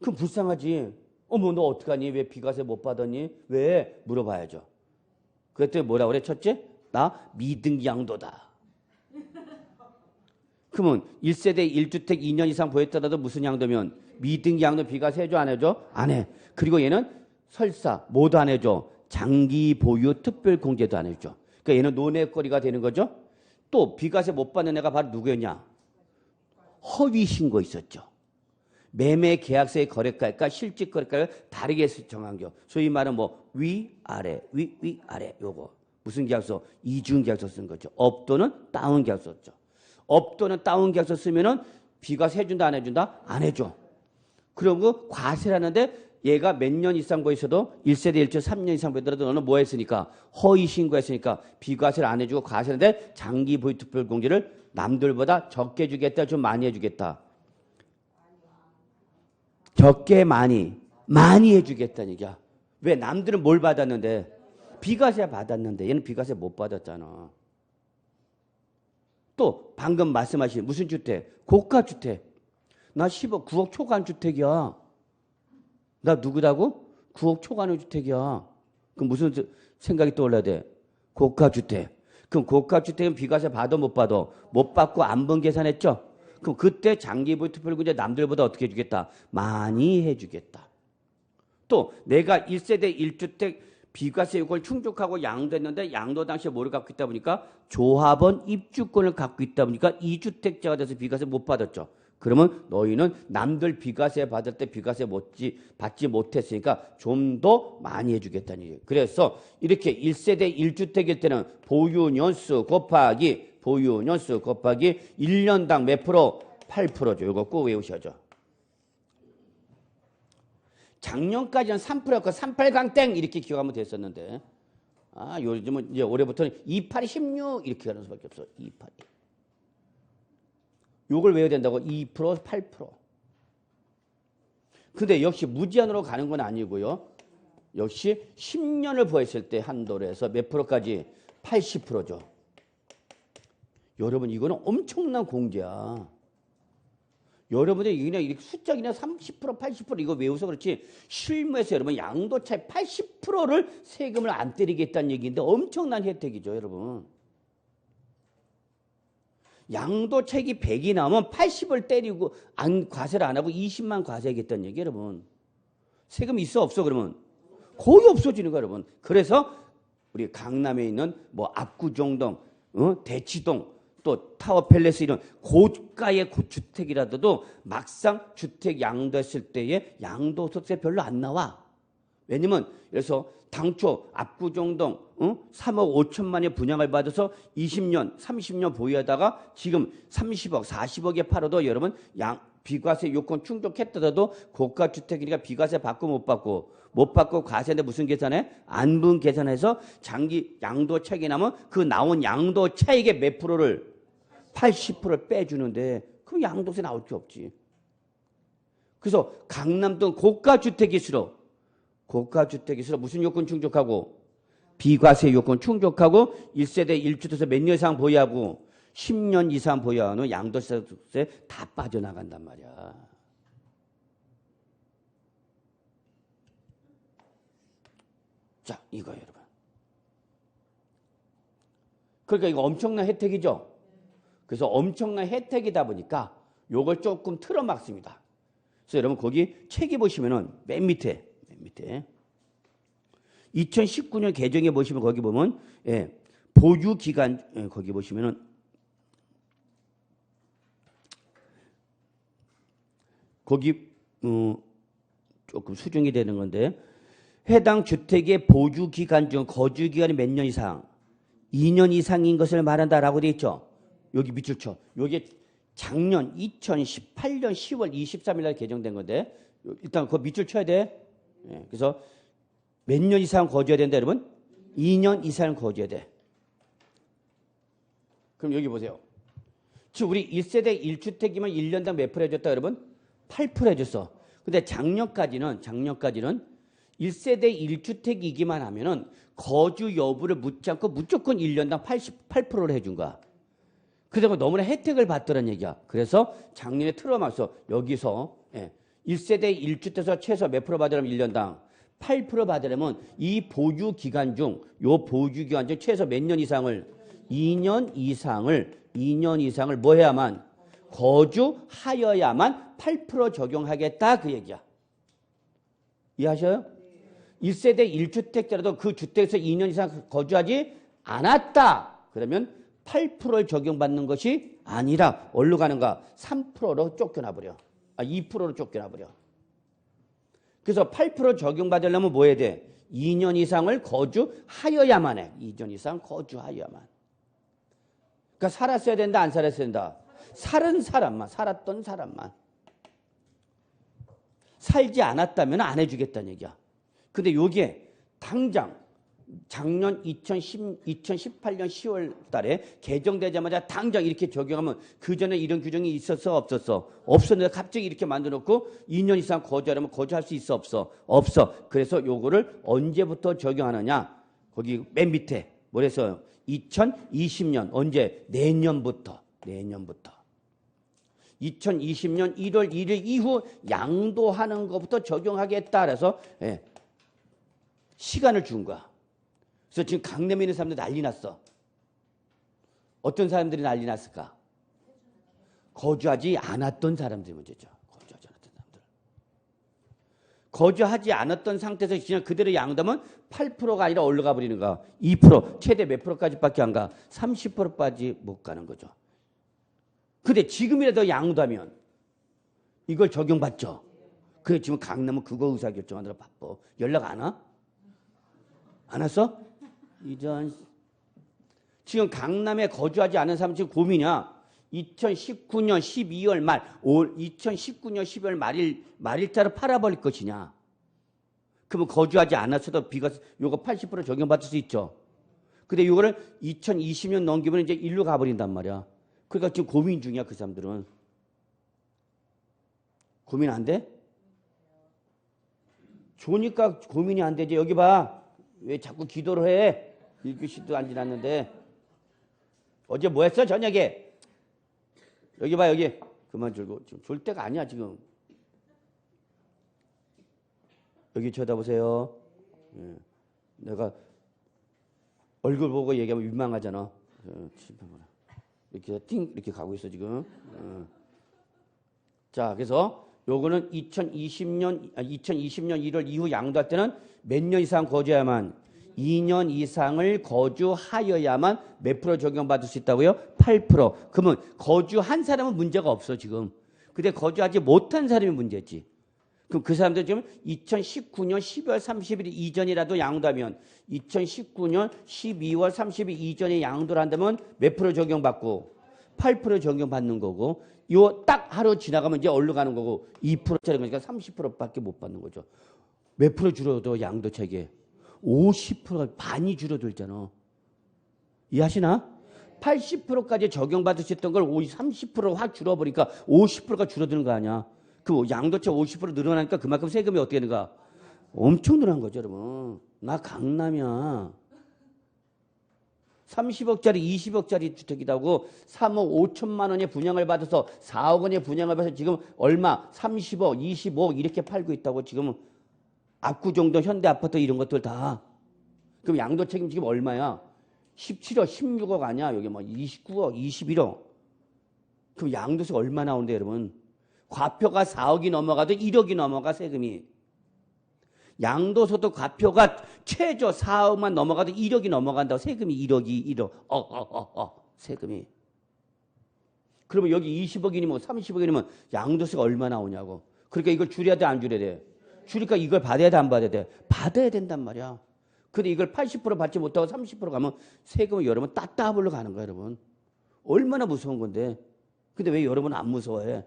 그럼 불쌍하지. 어머 너 어떡하니? 왜 비과세 못 받았니? 왜? 물어봐야죠. 그랬더니 뭐라 그래? 첫째, 나 미등양도다. 그러면 1세대 1주택 2년 이상 보였더라도 무슨 양도면? 미등양도 비과세 해줘 안 해줘? 안 해. 그리고 얘는 설사 뭐도 안 해줘? 장기 보유 특별 공제도 안 해줘. 그러니까 얘는 논외거리가 되는 거죠. 또 비과세 못 받는 애가 바로 누구였냐? 허위 신고 있었죠. 매매 계약서의 거래가가 실질 거래가를 다르게 정한 겨. 소위 말하는 뭐 위아래 위아래 요거 무슨 계약서? 이중 계약서 쓴 거죠. 업 또는 다운 계약서 썼죠. 업 또는 다운 계약서 쓰면은 비과세 해준다 안 해준다? 안 해줘. 그런 거 과세라는데 얘가 몇 년 이상 보였어도 1세대 1주 3년 이상 보였더라도 너는 뭐 했으니까? 허위 신고했으니까 비과세를 안 해주고 과세인데 장기 보유 특별 공제를 남들보다 적게 주겠다 좀 많이 해주겠다. 적게 많이 해주겠다는 얘기야. 왜? 남들은 뭘 받았는데? 비과세 받았는데 얘는 비과세 못 받았잖아. 또 방금 말씀하신 무슨 주택? 고가주택. 나 10억 9억 초과한 주택이야. 나 누구다고? 9억 초과하는 주택이야. 그럼 무슨 생각이 떠올라야 돼? 고가주택. 그럼 고가주택은 비과세 받아 못 받아? 못 받고 안번 계산했죠? 그럼 그때 장기보유 특별공제 남들보다 어떻게 해주겠다? 많이 해주겠다. 또 내가 1세대 1주택 비과세 요건을 충족하고 양도했는데 양도 당시에 뭐를 갖고 있다 보니까 조합원 입주권을 갖고 있다 보니까 2주택자가 돼서 비과세 못 받았죠. 그러면 너희는 남들 비과세 받을 때 비과세 받지 못했으니까 좀 더 많이 해주겠다는 얘기예요. 그래서 이렇게 1세대 1주택일 때는 보유년수 곱하기 1년당 몇 프로? 8%죠. 이거 꼭 외우셔야죠. 작년까지는 3%였고 38강땡 이렇게 기억하면 됐었는데 요즘은 이제 올해부터는 28이 16 이렇게 가는 수밖에 없어. 28이. 요걸 외워야 된다고 2%, 8%. 근데 역시 무제한으로 가는 건 아니고요. 역시 10년을 보였을 때 한도로 해서 몇 프로까지? 80%죠. 여러분 이거는 엄청난 공제야. 여러분들이 그냥 이렇게 숫자 그냥 30%, 80% 이거 외워서 그렇지 실무에서 여러분 양도차의 80%를 세금을 안 때리겠다는 얘기인데 엄청난 혜택이죠, 여러분. 양도차익이 100이 나오면 80을 때리고 과세를 안 하고 20만 과세하겠다는 얘기 여러분. 세금 있어 없어 그러면? 거의 없어지는 거야 여러분. 그래서 우리 강남에 있는 뭐 압구정동, 대치동 또 타워팰레스 이런 고가의 주택이라도 막상 주택 양도했을 때에 양도소득세 별로 안 나와. 왜냐면 그래서 당초 압구정동 3억 5천만의 분양을 받아서 20년, 30년 보유하다가 지금 30억, 40억에 팔아도 여러분 비과세 요건 충족했더라도 고가주택이니까 비과세 받고 못 받고 과세인데 무슨 계산해? 안분 계산해서 장기 양도 차익이 나면 그 나온 양도 차익의 몇 프로를 80%를 빼주는데 그럼 양도세 나올 게 없지. 그래서 강남동 고가주택일수록 무슨 요건 충족하고 비과세 요건 충족하고 1세대 1주택에서 몇 년 이상 보유하고 10년 이상 보유하는 양도세 다 빠져나간단 말이야. 자, 이거예요, 여러분. 그러니까 이거 엄청난 혜택이죠. 그래서 엄청난 혜택이다 보니까 요걸 조금 틀어막습니다. 그래서 여러분 거기 책이 보시면은 맨 밑에 2019년 개정에 보시면 거기 보면 보유 기간 거기 보시면은 거기 조금 수정이 되는 건데 해당 주택의 보유 기간 중 거주 기간이 몇 년 이상 2년 이상인 것을 말한다라고 돼 있죠. 여기 밑줄 쳐. 여기 작년 2018년 10월 23일 날 개정된 건데 일단 그 밑줄 쳐야 돼. 그래서 몇 년 이상 거주해야 된다 여러분? 2년 이상 거주해야 돼. 그럼 여기 보세요. 지금 우리 1세대 1주택이면 1년당 몇 프로 해줬다 여러분? 8% 해줬어. 근데 작년까지는 1세대 1주택이기만 하면은 거주 여부를 묻지 않고 무조건 1년당 88%를 해준 거야. 그래서 너무나 혜택을 받더란 얘기야. 그래서 작년에 틀어막서 여기서 1세대 1주택에서 최소 몇 프로 받으려면 1년당 8% 받으려면 이 보유 기간 중 최소 몇 년 이상을 2년 이상을 뭐 해야만 거주하여야만 8% 적용하겠다 그 얘기야. 이해하셔요? 1세대 1주택자라도 그 주택에서 2년 이상 거주하지 않았다. 그러면 8%를 적용받는 것이 아니라 어디로 가는가? 3%로 쫓겨나버려. 2%로 쫓겨나버려. 그래서 8% 적용받으려면 뭐 해야 돼? 2년 이상을 거주하여야만 해. 2년 이상 거주하여야만. 그러니까 살았어야 된다, 안 살았어야 된다? 살았던 사람만. 살지 않았다면 안 해주겠다는 얘기야. 근데 여기에 당장 작년 2018년 10월 달에 개정되자마자 당장 이렇게 적용하면 그전에 이런 규정이 있었어 없었어? 없었는데 갑자기 이렇게 만들어놓고 2년 이상 거주하려면 거주할 수 있어 없어? 없어. 그래서 요거를 언제부터 적용하느냐? 거기 맨 밑에 뭐랬어요? 2020년 언제? 내년부터 2020년 1월 1일 이후 양도하는 것부터 적용하겠다. 그래서 시간을 준 거야. 그래서 지금 강남에 있는 사람들 난리 났어. 어떤 사람들이 난리 났을까? 거주하지 않았던 사람들이 문제죠. 거주하지 않았던 상태에서 그냥 그대로 양도하면 8%가 아니라 올라가 버리는 거야. 2%, 최대 몇 프로까지밖에 안 가? 30%까지 못 가는 거죠. 근데 지금이라도 양도하면 이걸 적용받죠. 그래 지금 강남은 그거 의사결정하느라 바빠. 연락 안 와? 안 왔어? 지금 강남에 거주하지 않은 사람 지금 고민이야. 2019년 12월 말, 2019년 12월 말일자로 팔아버릴 것이냐. 그러면 거주하지 않았어도 비과세 요거 80% 적용받을 수 있죠. 근데 요거를 2020년 넘기면 이제 일로 가버린단 말이야. 그러니까 지금 고민 중이야, 그 사람들은. 고민 안 돼? 좋으니까 고민이 안 되지. 여기 봐. 왜 자꾸 기도를 해? 1교시도 안 지났는데. 어제 뭐 했어, 저녁에? 여기 봐, 여기. 그만 줄고. 지금 졸 때가 아니야, 지금. 여기 쳐다보세요. 내가 얼굴 보고 얘기하면 민망하잖아. 이렇게 띵 이렇게 가고 있어 지금. 자, 그래서 요거는 2020년 1월 이후 양도할 때는 몇 년 이상 거주해야만 2년 이상을 거주하여야만 몇 프로 적용받을 수 있다고요? 8%. 그러면 거주한 사람은 문제가 없어 지금. 근데 거주하지 못한 사람이 문제지. 그럼 그 사람들 지금 2019년 12월 30일 이전이라도 양도하면 2019년 12월 30일 이전에 양도를 한다면 몇 프로 적용받고 8% 적용받는 거고 요 딱 하루 지나가면 이제 얼로 가는 거고 2%짜리 거니까 30%밖에 못 받는 거죠. 몇 프로 줄어도 양도체계 50%가 반이 줄어들잖아. 이해하시나? 80%까지 적용받으셨던 걸 30% 확 줄어버리니까 50%가 줄어드는 거 아니야. 그 양도체 50% 늘어나니까 그만큼 세금이 어떻게 되는가? 엄청 늘어난 거죠, 여러분. 나 강남이야. 30억짜리, 20억짜리 주택이라고 3억 5천만 원에 분양을 받아서 4억 원에 분양을 받아서 지금 얼마? 30억, 25억 이렇게 팔고 있다고 지금 압구정동 현대아파트 이런 것들 다. 그럼 양도 책임 지금 얼마야? 17억, 16억 아니야? 여기 뭐 29억, 21억. 그럼 양도세가 얼마 나오는데 여러분? 과표가 4억이 넘어가도 1억이 넘어가 세금이. 양도소득 과표가 최저 4억만 넘어가도 1억이 넘어간다고 세금이 1억. 세금이. 그러면 여기 20억이니 뭐 30억이면 양도세가 얼마 나오냐고. 그러니까 이걸 줄여야 돼, 안 줄여야 돼? 줄이니까 이걸 받아야 돼, 안 받아야 돼? 받아야 된단 말이야. 근데 이걸 80% 받지 못하고 30% 가면 세금을 여러분 따따블로 가는 거야, 여러분. 얼마나 무서운 건데. 근데 왜 여러분 안 무서워해?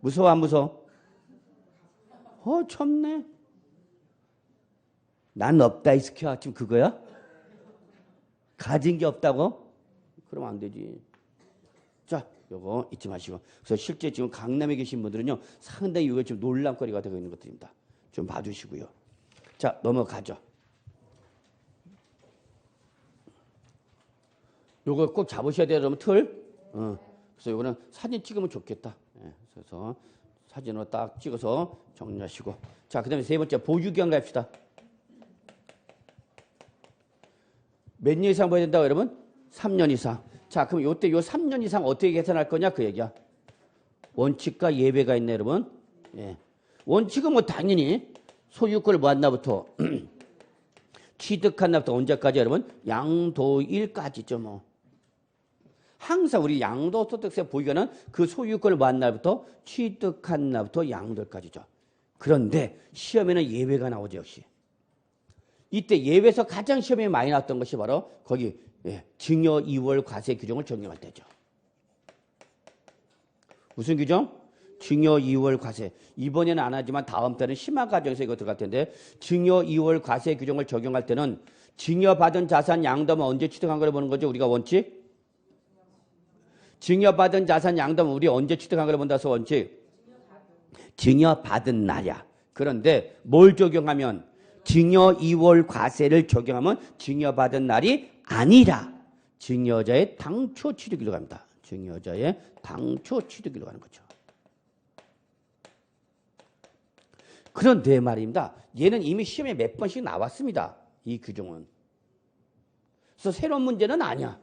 무서워, 안 무서워? 참네. 난 없다, 이 스키야. 지금 그거야? 가진 게 없다고? 그러면 안 되지. 자, 요거 잊지 마시고. 그래서 실제 지금 강남에 계신 분들은요, 상당히 이거 지금 논란거리가 되고 있는 것들입니다. 좀 봐주시고요. 자, 넘어가죠. 요거 꼭 잡으셔야 돼요, 여러분. 틀. 그래서 요거는 사진 찍으면 좋겠다. 그래서 사진으로 딱 찍어서 정리하시고. 자, 그 다음에 세 번째, 보유기간 갑시다. 몇 년 이상 봐야 된다고, 여러분? 3년 이상. 자, 그럼 요때 요 3년 이상 어떻게 계산할 거냐? 그 얘기야. 원칙과 예외가 있네, 여러분. 예. 원칙은 뭐 당연히 소유권을 뭐 한다부터 취득한 날부터 언제까지 여러분? 양도일까지죠, 뭐. 항상 우리 양도소득세 보유기간은 그 소유권을 뭐 한 날부터 취득한 날부터 양도일까지죠. 그런데 시험에는 예외가 나오죠, 역시. 이때 예외에서 가장 시험에 많이 나왔던 것이 바로 거기 증여 2월 과세 규정을 적용할 때죠. 무슨 규정? 증여 2월 과세. 이번에는 안 하지만 다음 달은 심화 과정에서 이거 들어갈 텐데 증여 2월 과세 규정을 적용할 때는 증여받은 자산 양도하면 언제 취득한 걸 보는 거죠? 우리가 원칙? 증여받은 자산 양도하면 우리 언제 취득한 걸 본다서 원칙? 증여받은 날이야. 그런데 뭘 적용하면? 증여 2월 과세를 적용하면 증여받은 날이 아니라 증여자의 당초 취득일로 갑니다. 증여자의 당초 취득일로 가는 거죠. 그런데 말입니다. 얘는 이미 시험에 몇 번씩 나왔습니다. 이 규정은. 그래서 새로운 문제는 아니야.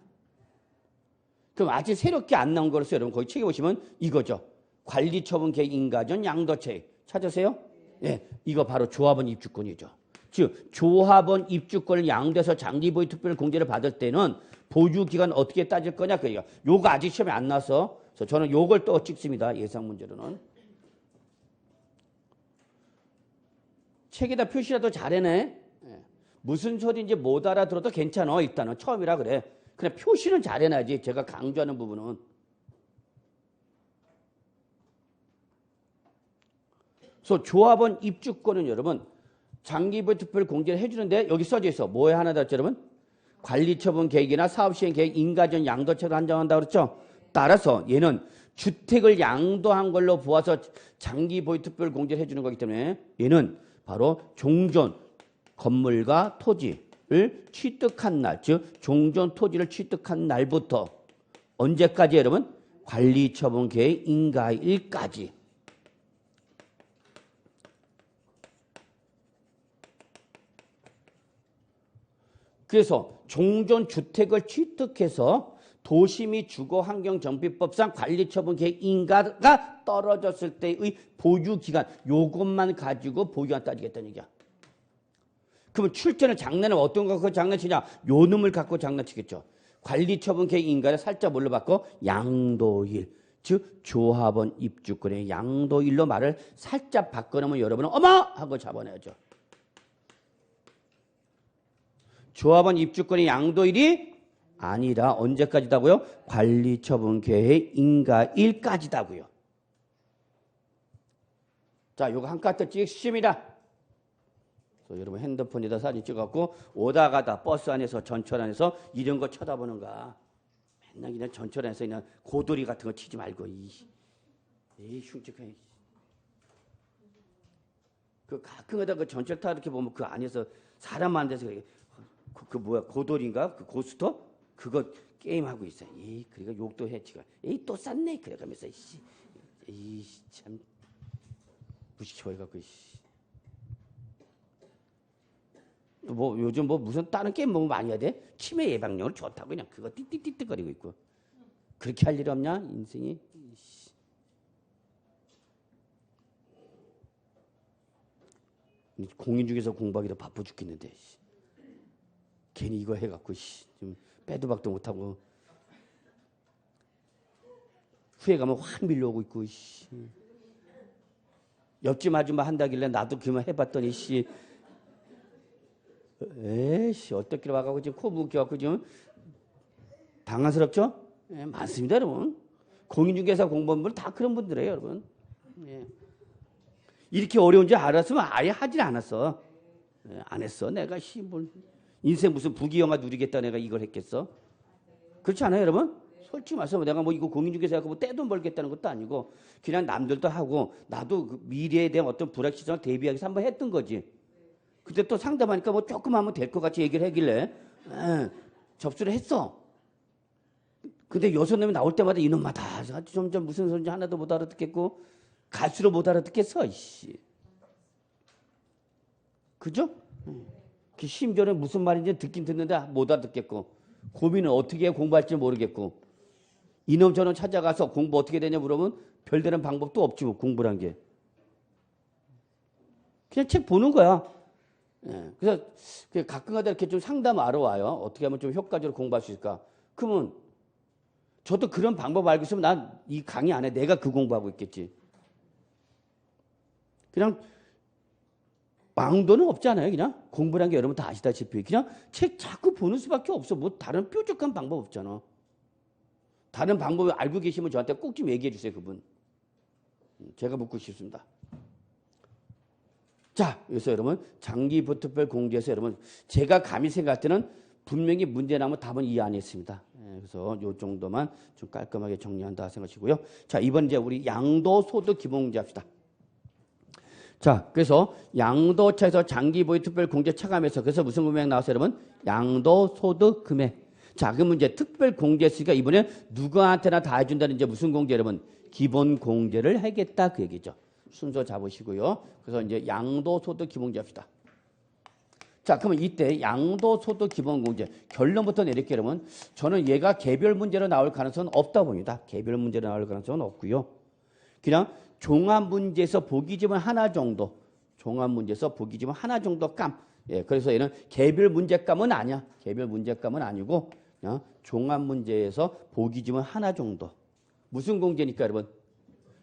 그럼 아직 새롭게 안 나온 거로서 여러분 거기 책에 보시면 이거죠. 관리처분 계획 인가전 양도책 찾으세요? 예, 이거 바로 조합원 입주권이죠. 즉 조합원 입주권을 양도해서 장기보유 특별 공제를 받을 때는 보유기간 어떻게 따질 거냐 그 얘기야. 요거 아직 시험에 안 나서 그래서 저는 요걸 또 찍습니다. 예상 문제로는. 책에다 표시라도 잘해내. 무슨 소리인지 못 알아들어도 괜찮아. 일단은 처음이라 그래. 그냥 표시는 잘해놔야지. 제가 강조하는 부분은. 그래서 조합원 입주권은 여러분 장기보유 특별 공제를 해주는데 여기 써져 있어. 뭐에 하나 더 했죠, 여러분? 관리처분 계획이나 사업시행 계획, 인가전 양도책을 한정한다고 그랬죠? 따라서 얘는 주택을 양도한 걸로 보아서 장기보유 특별 공제를 해주는 거기 때문에 얘는 바로 종전 건물과 토지를 취득한 날, 즉 종전 토지를 취득한 날부터 언제까지 여러분? 관리처분 계획 인가일까지. 그래서 종전 주택을 취득해서 도시및 주거환경정비법상 관리처분 계획 인가가 떨어졌을 때의 보유기간 요것만 가지고 보유기간 따지겠다는 얘기야. 그러면 출제는 장난을 어떤 거 갖고 장난치냐? 요 놈을 갖고 장난치겠죠. 관리처분 계획 인가를 살짝 뭘로 바꿔? 양도일. 즉 조합원 입주권의 양도일로 말을 살짝 바꿔놓으면 여러분은 어머! 하고 잡아내야죠. 조합원 입주권의 양도일이 아니라 언제까지다고요? 관리처분 계획 인가일까지다고요. 자, 요거 한 카트 찍습니다. 그래서 여러분 핸드폰에다 사진 찍었고 오다 가다 버스 안에서 전철 안에서 이런 거 쳐다보는가. 맨날 그냥 전철 안에서 그냥 고돌이 같은 거 치지 말고 이 흉측한. 그 가끔가다 그 전철 타 이렇게 보면 그 안에서 사람 많은 데서 그 뭐야 고돌인가 그 고스터 그거 게임 하고 있어. 그러니까 욕도 해 지가. 또 쌌네 그래가면서 참 무식해갖고 뭐 요즘 뭐 무슨 다른 게임 뭐 많이 해야 돼? 치매 예방용으로 좋다고 그냥 그거 띠띠띠띠거리고 있고 그렇게 할 일 없냐 인생이. 공인중개사 공부하기도 바빠 죽겠는데 괜히 이거 해갖고 좀 빼도 박도 못하고 후회 가면 확 밀려오고 있고 옆집 아줌마 한다길래 나도 그만 해봤더니 에이씨 어떻게 와가고 지금 코 묶여갖고 지금 당황스럽죠? 많습니다 여러분. 공인중개사 공부한 분은 다 그런 분들이에요 여러분. 이렇게 어려운 줄 알았으면 아예 하질 않았어. 안 했어. 내가 뭘 인생 무슨 부귀영화 누리겠다 내가 이걸 했겠어. 그렇지 않아요 여러분? 솔직히 말해서 내가 뭐 이거 공인중개사 하고 뭐 떼돈 벌겠다는 것도 아니고 그냥 남들도 하고 나도 그 미래에 대한 어떤 불확실성을 대비하기 위해서 한번 했던 거지. 그때 또 상담하니까 뭐 조금 하면 될 것 같이 얘기를 하길래 접수를 했어. 근데 여섯 놈이 나올 때마다 이놈마다 점점 무슨 소리인지 하나도 못 알아듣겠고 갈수록 못 알아듣겠어. 그죠? 심지어는 무슨 말인지 듣긴 듣는데 못 알아듣겠고 고민은 어떻게 공부할지 모르겠고 이놈 저놈 찾아가서 공부 어떻게 되냐 물어보면 별다른 방법도 없지 뭐 공부란 게. 그냥 책 보는 거야. 그래서 가끔가다 이렇게 좀 상담하러 와요. 어떻게 하면 좀 효과적으로 공부할 수 있을까? 그러면 저도 그런 방법 알고 있으면 난 이 강의 안에 내가 그 공부하고 있겠지. 그냥 왕도는 없잖아요. 그냥 공부란 게 여러분 다 아시다시피 그냥 책 자꾸 보는 수밖에 없어. 뭐 다른 뾰족한 방법 없잖아. 다른 방법을 알고 계시면 저한테 꼭 좀 얘기해 주세요. 그분. 제가 묻고 싶습니다. 자, 그래서 여러분 장기부특별 공제에서 여러분 제가 감히 생각할 때는 분명히 문제 나면 답은 이 안에 있습니다. 그래서 요 정도만 좀 깔끔하게 정리한다 생각하시고요. 자, 이번 이제 우리 양도소득 기본공제 합시다. 자, 그래서 양도차에서 장기보유 특별공제 차감해서 그래서 무슨 금액 나왔어요, 여러분? 양도소득 금액. 자, 그러면 이제 특별공제했으니까 이번에 누구한테나 다 해준다는 이제 무슨 공제, 여러분? 기본공제를 하겠다 그 얘기죠. 순서 잡으시고요. 그래서 이제 양도소득 기본공제 합시다. 자, 그러면 이때 양도소득 기본공제 결론부터 내릴게요, 여러분. 저는 얘가 개별 문제로 나올 가능성은 없다 봅니다. 개별 문제로 나올 가능성은 없고요. 그냥 종합문제에서 보기지문 하나 정도, 종합문제에서 보기지문 하나 정도 감. 그래서 얘는 개별 문제감은 아니야. 개별 문제감은 아니고 그냥 종합문제에서 보기지문 하나 정도. 무슨 공제니까 여러분?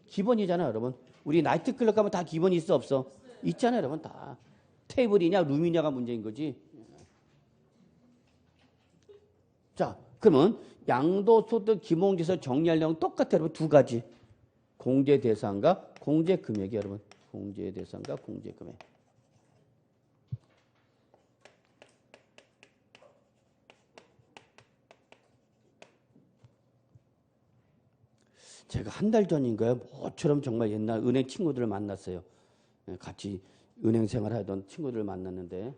기본이잖아, 여러분. 우리 나이트클럽 가면 다 기본이 있어 없어? 있잖아요, 여러분 다. 테이블이냐 룸이냐가 문제인 거지. 자, 그러면 양도소득 기본공제에서 정리할 내용은 똑같아요, 여러분. 두 가지. 공제 대상과 공제 금액이 여러분. 공제 대상과 공제 금액. 제가 한 달 전인가요? 모처럼 정말 옛날 은행 친구들을 만났어요. 같이 은행 생활하던 친구들을 만났는데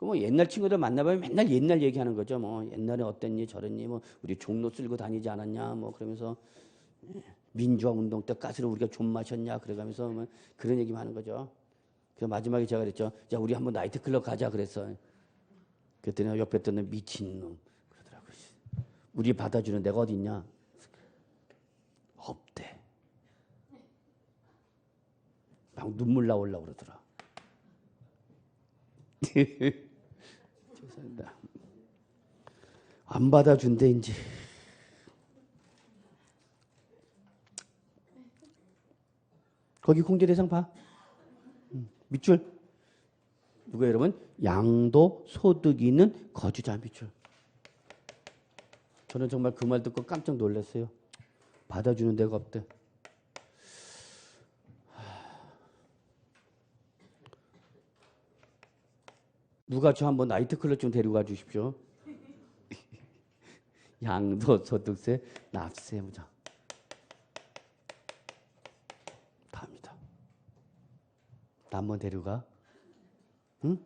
뭐 옛날 친구들 만나보면 맨날 옛날 얘기하는 거죠. 뭐 옛날에 어땠니 저랬니 뭐 우리 종로 쓸고 다니지 않았냐 뭐 그러면서 민주화 운동 때 가스를 우리가 좀 마셨냐 그래가면서 뭐 그런 얘기만 하는 거죠. 그래서 마지막에 제가 그랬죠. 자 우리 한번 나이트클럽 가자 그랬어. 그랬더니 옆에 있던 미친놈 그러더라고요. 우리 받아주는 데가 어디 있냐? 없대. 막 눈물 나오려고 그러더라. 죄송합니다. 안 받아준대 이제. 거기 공제 대상 봐. 밑줄. 누가 여러분? 양도소득이 있는 거주자 밑줄. 저는 정말 그 말 듣고 깜짝 놀랐어요. 받아주는 데가 없대. 누가 저 한번 나이트클럽 좀 데리고 가 주십시오. 양도소득세, 납세 무장. 다입니다. 나 한번 데리고 가. 응?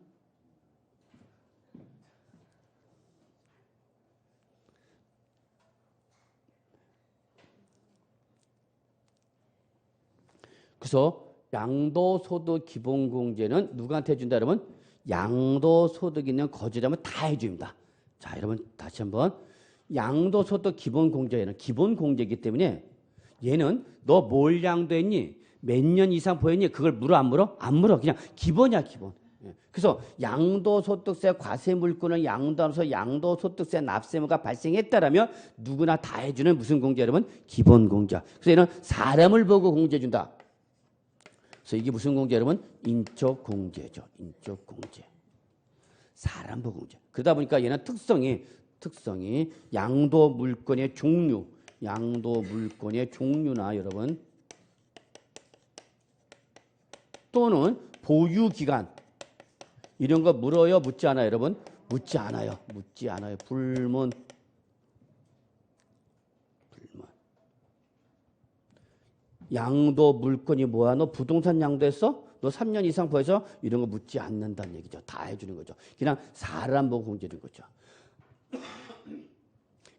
그래서 양도소득 기본공제는 누구한테 준다 여러분? 양도소득 있는 거주자면 다 해줍니다. 자, 여러분 다시 한번. 양도소득 기본공제는 기본공제이기 때문에 얘는 너 뭘 양도했니? 몇 년 이상 보였니? 그걸 물어 안 물어? 안 물어. 그냥 기본이야 기본. 그래서 양도소득세 과세물권을 양도하면서 양도소득세 납세무가 발생했다라면 누구나 다 해주는 무슨 공제 여러분? 기본공제. 그래서 얘는 사람을 보고 공제해준다. 그래서 이게 무슨 공제 여러분? 인적공제죠. 인적공제. 사람 보고 공제. 그러다 보니까 얘는 특성이 양도물권의 종류, 양도물권의 종류나 여러분 또는 보유기간 이런 거 물어요? 묻지 않아요? 여러분? 묻지 않아요. 묻지 않아요. 불문. 양도 물건이 뭐야? 너 부동산 양도했어? 너 3년 이상 보여서 이런 거 묻지 않는다는 얘기죠. 다 해주는 거죠. 그냥 사람 보고 공제하는 거죠.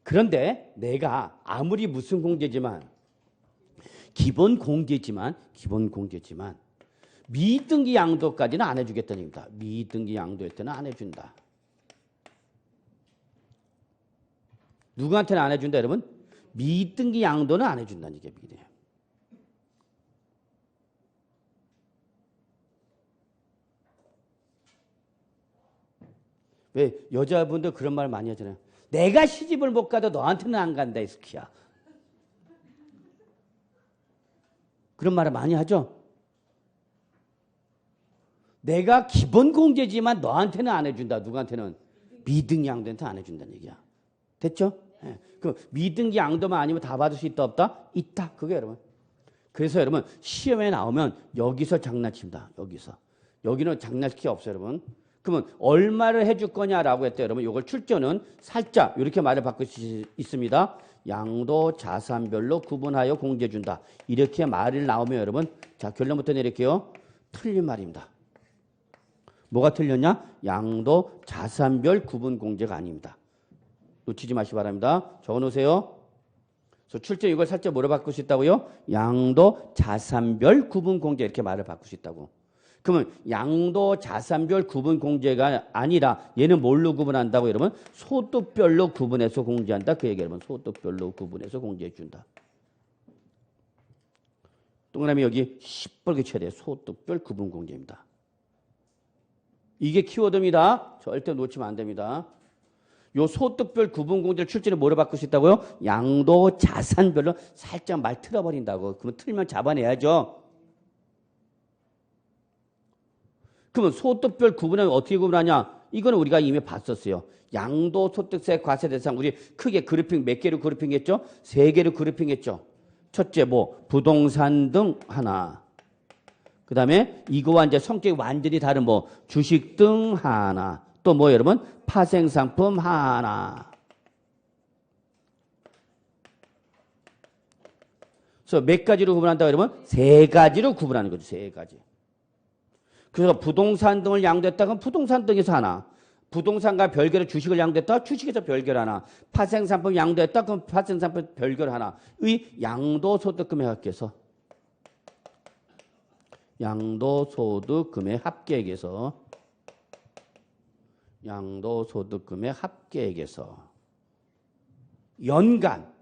그런데 내가 아무리 무슨 공제지만 기본 공제지만 미등기 양도까지는 안 해주겠다는 얘기입니다. 미등기 양도할 때는 안 해준다. 누구한테는 안 해준다 여러분? 미등기 양도는 안 해준다는 얘기예요. 왜 여자분들 그런 말 많이 하잖아요. 내가 시집을 못 가도 너한테는 안 간다 이 스키야. 그런 말을 많이 하죠. 내가 기본 공제지만 너한테는 안 해준다. 누구한테는? 미등기 양도한테 안 해준다는 얘기야. 됐죠? 네. 그럼 미등기 양도만 아니면 다 받을 수 있다 없다? 있다. 그게 여러분. 그래서 여러분 시험에 나오면 여기서 장난칩니다. 여기서. 여기는 장난칠 게 없어요 여러분. 그러면 얼마를 해줄 거냐라고 했대요. 여러분 이걸 출제는 살짝 이렇게 말을 바꿀 수 있습니다. 양도 자산별로 구분하여 공제준다. 이렇게 말이 나오면 여러분 자 결론부터 내릴게요. 틀린 말입니다. 뭐가 틀렸냐? 양도 자산별 구분 공제가 아닙니다. 놓치지 마시기 바랍니다. 적어놓으세요. 그래서 출제 이걸 살짝 뭐로 바꿀 수 있다고요? 양도 자산별 구분 공제 이렇게 말을 바꿀 수 있다고. 그러면 양도 자산별 구분 공제가 아니라 얘는 뭘로 구분한다고 여러분? 소득별로 구분해서 공제한다. 그 얘기 여러분. 소득별로 구분해서 공제해 준다. 동그라미 여기 시뻘게 쳐야 돼요. 소득별 구분 공제입니다. 이게 키워드입니다. 절대 놓치면 안 됩니다. 요 소득별 구분 공제를 출제는 뭐로 바꿀 수 있다고요? 양도 자산별로 살짝 말 틀어버린다고. 그러면 틀면 잡아내야죠. 그러면 소득별 구분은 어떻게 구분하냐? 이거는 우리가 이미 봤었어요. 양도소득세 과세 대상 우리 크게 그룹핑 몇 개로 그룹핑했죠? 3개로 그룹핑했죠. 첫째 뭐 부동산 등 하나. 그 다음에 이거와 이제 성격이 완전히 다른 뭐 주식 등 하나. 또 뭐 여러분 파생상품 하나. 그래서 몇 가지로 구분한다고 여러분? 3가지로 구분하는 거죠. 3가지. 그래서 부동산 등을 양도했다 그럼 부동산 등에서 하나. 부동산과 별개로 주식을 양도했다 주식에서 별개로 하나. 파생상품 양도했다 그럼 파생상품 별개로 하나. 의 양도소득금액 합계에서 양도소득금액 합계액에서 연간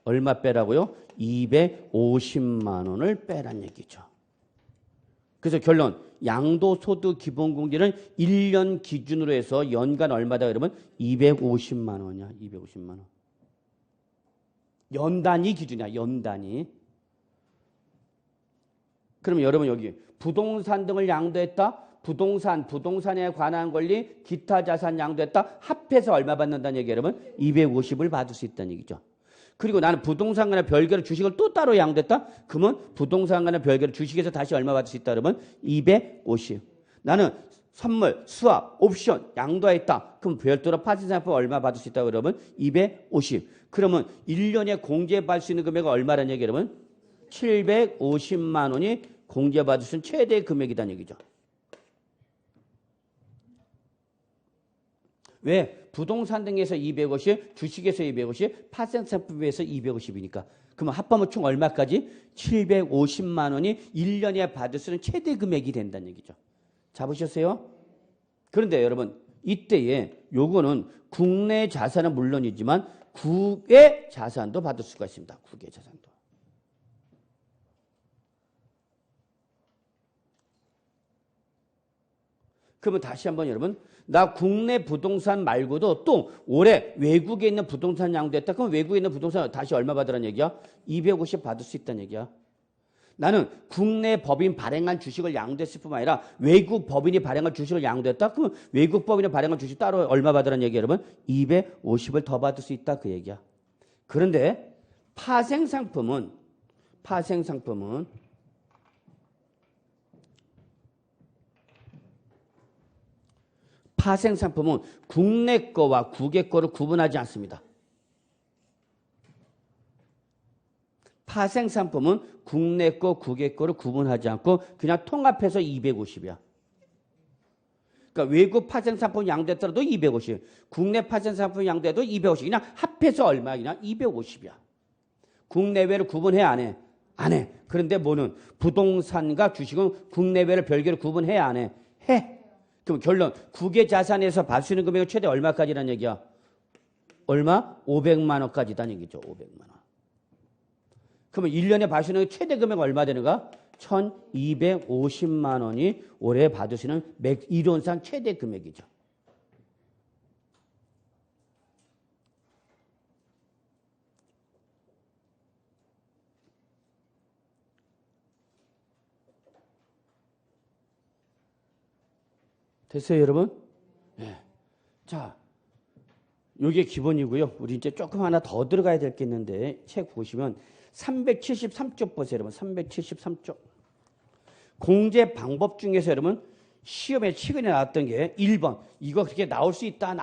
얼마 빼라고요? 250만 원을 빼란 얘기죠. 그래서 결론 양도소득 기본공제는 1년 기준으로 해서 연간 얼마다 그러면 250만 원이야. 250만 원. 연단위 기준이야. 연단위. 그러면 여러분 여기 부동산 등을 양도했다. 부동산에 관한 권리, 기타 자산 양도했다. 합해서 얼마 받는다는 얘기 여러분? 250을 받을 수 있다는 얘기죠. 그리고 나는 부동산과는 별개로 주식을 또 따로 양도했다. 그러면 부동산과는 별개로 주식에서 다시 얼마 받을 수 있다 여러분? 250. 나는 선물, 수합, 옵션 양도했다. 그럼 별도로 파생상품 얼마 받을 수 있다고 여러분? 250. 그러면 1년에 공제받을 수 있는 금액은 얼마라는 얘기 여러분? 750만 원이 공제받을 수 있는 최대 금액이라는 얘기죠. 왜? 부동산 등에서 250, 주식에서 250, 파생상품에서 250이니까. 그러면 합하면 총 얼마까지? 750만 원이 1년에 받을 수 있는 최대 금액이 된다는 얘기죠. 잡으셨어요? 그런데 여러분 이때에 요거는 국내 자산은 물론이지만 국외 자산도 받을 수가 있습니다. 국외 자산도. 그러면 다시 한번 여러분 나 국내 부동산 말고도 또 올해 외국에 있는 부동산 양도했다. 그럼 외국에 있는 부동산 다시 얼마 받으라는 얘기야? 250 받을 수 있다는 얘기야. 나는 국내 법인 발행한 주식을 양도했을 뿐만 아니라 외국 법인이 발행한 주식을 양도했다. 그러면 외국 법인이 발행한 주식 따로 얼마 받으라는 얘기야 여러분? 250을 더 받을 수 있다 그 얘기야. 그런데 파생상품은 국내 거와 국외 거를 구분하지 않습니다. 파생상품은 국내 거, 국외 거를 구분하지 않고 그냥 통합해서 250이야. 그러니까 외국 파생상품 양도했더라도 250, 국내 파생상품 양도해도 250. 그냥 합해서 얼마? 그냥 250이야. 국내외를 구분해 안 해? 안 해. 그런데 뭐는 부동산과 주식은 국내외를 별개로 구분해 안 해? 해. 그럼 결론 국외 자산에서 받을 수 있는 금액은 최대 얼마까지라는 얘기야? 얼마? 500만 원까지다는 얘기죠. 500만 원. 그러면 1년에 받을 수 있는 최대 금액 얼마 되는가? 1250만 원이 올해 받을 수 있는 이론상 최대 금액이죠. 됐어요, 여러분? 네. 자, 이게 기본이고요. 우리 이제 조금 하나 더 들어가야 될 게 있는데 책 보시면 373쪽 보세요, 여러분. 373쪽. 공제 방법 중에서 여러분 시험에 최근에 나왔던 게 1번. 이거 그렇게 나올 수 있다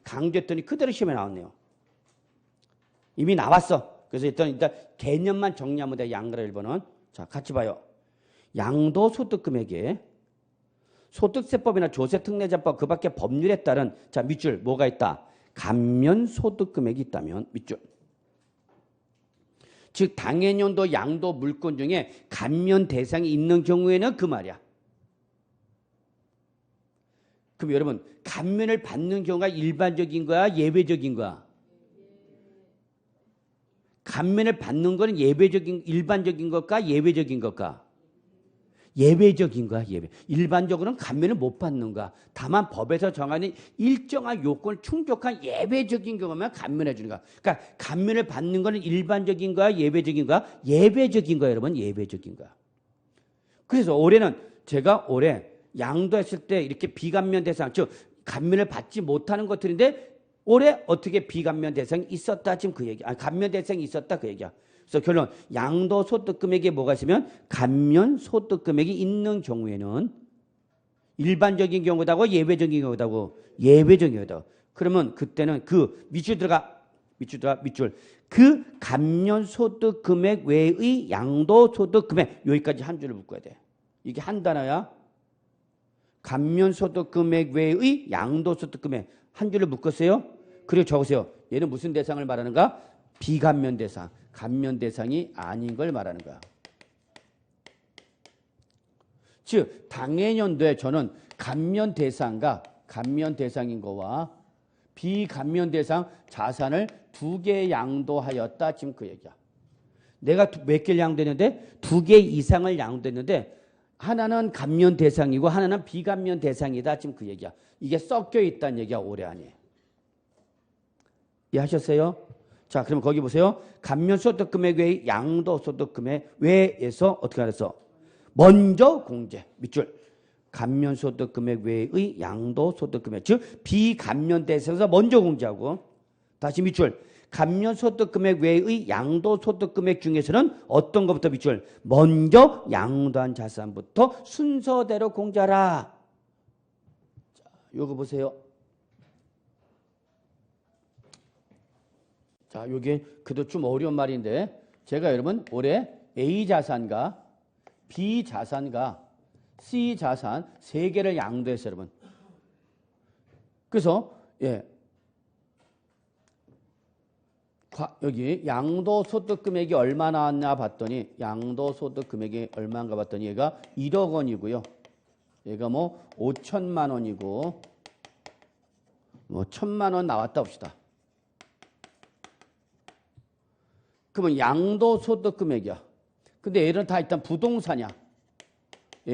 강조했더니 그대로 시험에 나왔네요. 이미 나왔어. 그래서 일단 개념만 정리하면 돼. 양가라 1번은. 자, 같이 봐요. 양도소득금액에 소득세법이나 조세특례자법 그 밖에 법률에 따른 자 밑줄 뭐가 있다? 감면소득금액이 있다면 밑줄. 즉 당해년도 양도 물건 중에 감면 대상이 있는 경우에는 그 말이야. 그럼 여러분 감면을 받는 경우가 일반적인 거야? 예외적인 거야? 감면을 받는 거는 일반적인 것과 예외적인 것과? 예외적인 거야, 예외. 일반적으로는 감면을 못 받는 거야. 다만 법에서 정하는 일정한 요건을 충족한 예외적인 경우만 감면해 주는 거야. 그러니까 감면을 받는 거는 일반적인 거야, 예외적인 거야? 예외적인 거야, 여러분. 예외적인 거야. 그래서 제가 올해 양도했을 때 이렇게 비감면 대상, 즉 감면을 받지 못하는 것들인데 올해 어떻게 비감면 대상이 있었다 지금 그 얘기. 감면 대상이 있었다 그 얘기야. 그래서 결론 양도소득금액에 뭐가 있으면 감면소득금액이 있는 경우에는 일반적인 경우다고 예외적인 경우다고 예외적인 경우다. 그러면 그때는 그 밑줄 들어가 그 감면소득금액 외의 양도소득금액 여기까지 한 줄을 묶어야 돼. 이게 한 단어야. 감면소득금액 외의 양도소득금액 한 줄을 묶었어요. 그리고 적으세요. 얘는 무슨 대상을 말하는가? 비감면 대상. 감면 대상이 아닌 걸 말하는 거야. 즉 당해년도에 저는 감면 대상인 거와 비감면 대상 자산을 2개 양도하였다. 지금 그 얘기야. 내가 몇 개를 양도했는데 2개 이상을 양도했는데 하나는 감면 대상이고 하나는 비감면 대상이다. 지금 그 얘기야. 이게 섞여 있다는 얘기야. 올해 안에. 이해하셨어요? 자, 그럼 거기 보세요. 감면소득금액 외의 양도소득금액 외에서 어떻게 하랬어? 먼저 공제. 밑줄. 감면소득금액 외의 양도소득금액. 즉 비감면대상에서 먼저 공제하고. 다시 밑줄. 감면소득금액 외의 양도소득금액 중에서는 어떤 것부터 밑줄. 먼저 양도한 자산부터 순서대로 공제하라. 자, 요거 보세요. 자, 요게 그래도 좀 어려운 말인데 제가 여러분 올해 A 자산과 B 자산과 C 자산 세 개를 양도했어요, 여러분. 그래서 여기 양도소득 금액이 얼마 나왔냐 봤더니 양도소득 금액이 얼마인가 봤더니 얘가 1억 원이고요. 얘가 뭐 5천만 원이고 뭐 1천만 원 나왔다 봅시다. 그러면 양도소득 금액이야. 근데 얘는 다 일단 부동산이야.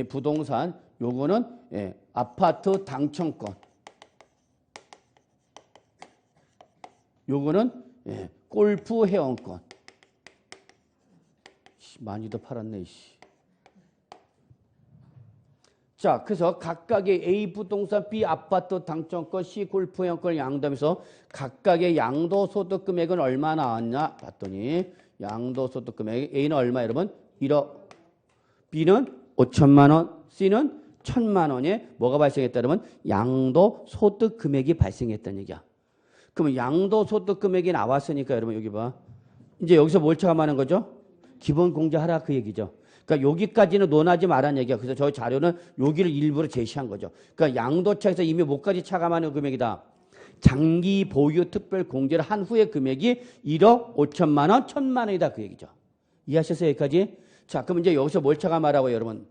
부동산 요거는 아파트 당첨권. 요거는 골프 회원권. 많이도 팔았네. 자, 그래서 각각의 A 부동산, B 아파트 당첨권, C 골프 회원권을 양도하면서 각각의 양도소득 금액은 얼마 나왔냐 봤더니 양도소득 금액 A는 얼마 여러분? 1억. B는 5천만 원, C는 1천만 원에 뭐가 발생했다 그러면 양도소득 금액이 발생했다는 얘기야. 그러면 양도소득 금액이 나왔으니까 여러분 여기 봐. 이제 여기서 뭘 차감하는 거죠? 기본 공제하라 그 얘기죠. 그러니까 여기까지는 논하지 말라는 얘기야. 그래서 저희 자료는 여기를 일부러 제시한 거죠. 그러니까 양도차에서 이미 뭐까지 차감하는 금액이다. 장기 보유 특별 공제를 한 후에 금액이 1억 5천만 원, 1천만 원이다 그 얘기죠. 이해하셨어요 여기까지? 자, 그럼 이제 여기서 뭘 차감하라고 여러분?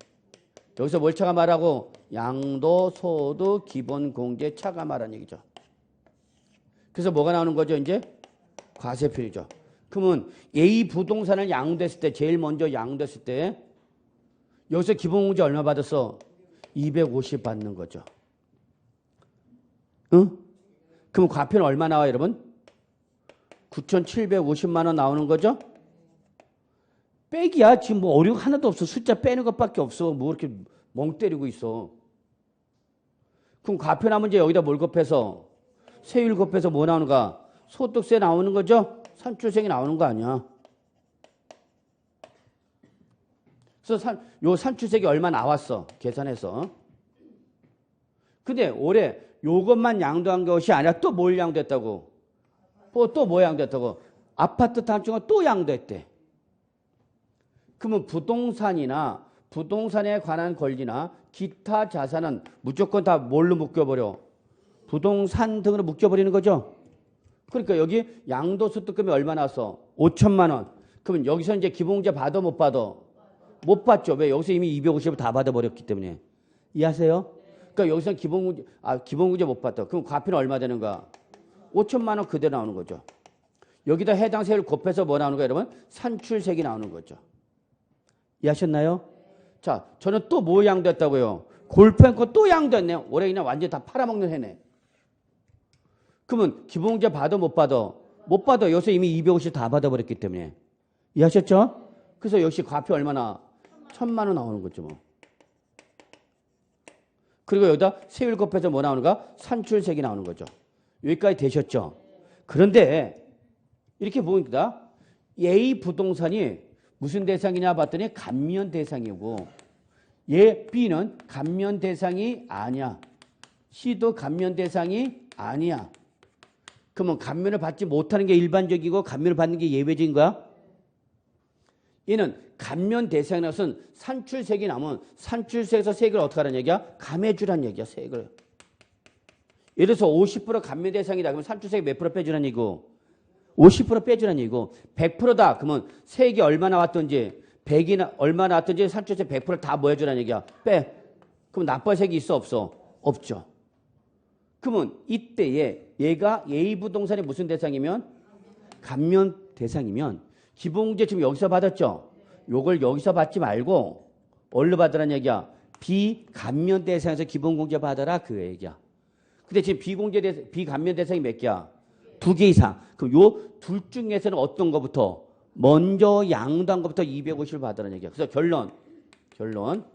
여기서 뭘 차감하라고? 양도소득 기본공제 차감하라는 얘기죠. 그래서 뭐가 나오는 거죠 이제? 과세표이죠. 그러면 A 부동산을 양도했을 때 제일 먼저 양도했을 때 여기서 기본공제 얼마 받았어? 250 받는 거죠. 응? 그럼 과표는 얼마 나와요 여러분? 9,750만 원 나오는 거죠? 빼기야. 지금 뭐 어려운 거 하나도 없어. 숫자 빼는 것밖에 없어. 뭐 이렇게 멍 때리고 있어. 그럼 과표 남은 이제 여기다 뭘 곱해서? 세율 곱해서 뭐 나오는가? 소득세 나오는 거죠? 산출세액이 나오는 거 아니야. 그래서 요 산출세액이 얼마 나왔어. 계산해서. 근데 올해 요것만 양도한 것이 아니라 또 뭘 양도했다고? 또 뭐 양도했다고? 아파트 단층은 또 양도했대. 그러면 부동산이나 부동산에 관한 권리나 기타 자산은 무조건 다 뭘로 묶여버려? 부동산 등으로 묶여버리는 거죠. 그러니까 여기 양도소득금이 얼마 나왔어? 5천만 원. 그러면 여기서 이제 기본공제 받아 못 받아? 못 받죠. 왜? 여기서 이미 250을 다 받아버렸기 때문에. 이해하세요? 그러니까 여기서 기본공제 못 받아. 그럼 과표는 얼마 되는가? 5천만 원 그대로 나오는 거죠. 여기다 해당 세율 곱해서 뭐 나오는 거예요, 여러분? 산출세액이 나오는 거죠. 이해하셨나요? 자, 저는 또 뭐 양도했다고요? 골프앤코 또 양도했네요. 올해 그냥 완전히 다 팔아먹는 해네. 그러면 기본공제 받아 못 받아? 못 받아. 여기서 이미 250 다 받아버렸기 때문에. 이해하셨죠? 그래서 역시 과표 얼마나? 1,000만 원 나오는 거죠. 뭐. 그리고 여기다 세율 곱해서 뭐 나오는가? 산출세액이 나오는 거죠. 여기까지 되셨죠? 그런데 이렇게 보니까 A 부동산이 무슨 대상이냐 봤더니 감면 대상이고 B는 감면 대상이 아니야. C도 감면 대상이 아니야. 그러면 감면을 받지 못하는 게 일반적이고 감면을 받는 게 예외적인 거야? 얘는 감면 대상이라서는 산출세액이 나면 산출세에서 세액을 어떻게 하라는 얘기야? 감해주라는 얘기야. 세액을. 예를 들어서 50% 감면 대상이다. 그러면 산출세액 몇 프로 빼주라는 얘기고 50% 빼주라는 얘기고 100%다. 그러면 세액이 얼마 나왔던지 100이나 얼마 나왔던지 산출세 100% 다 뭐 해주라는 얘기야. 빼. 그럼 납부할 세액이 있어 없어? 없죠. 그러면 이때에 얘가 A 부동산이 무슨 대상이면? 감면 대상이면 기본공제 지금 여기서 받았죠? 요걸 여기서 받지 말고 어디로 받으라는 얘기야? 비감면 대상에서 기본공제 받아라 그 얘기야. 근데 지금 비감면 대상이 몇 개야? 2개 이상. 그럼 요 둘 중에서는 어떤 거부터? 먼저 양도한 것부터 250을 받으라는 얘기야. 그래서 결론. 결론.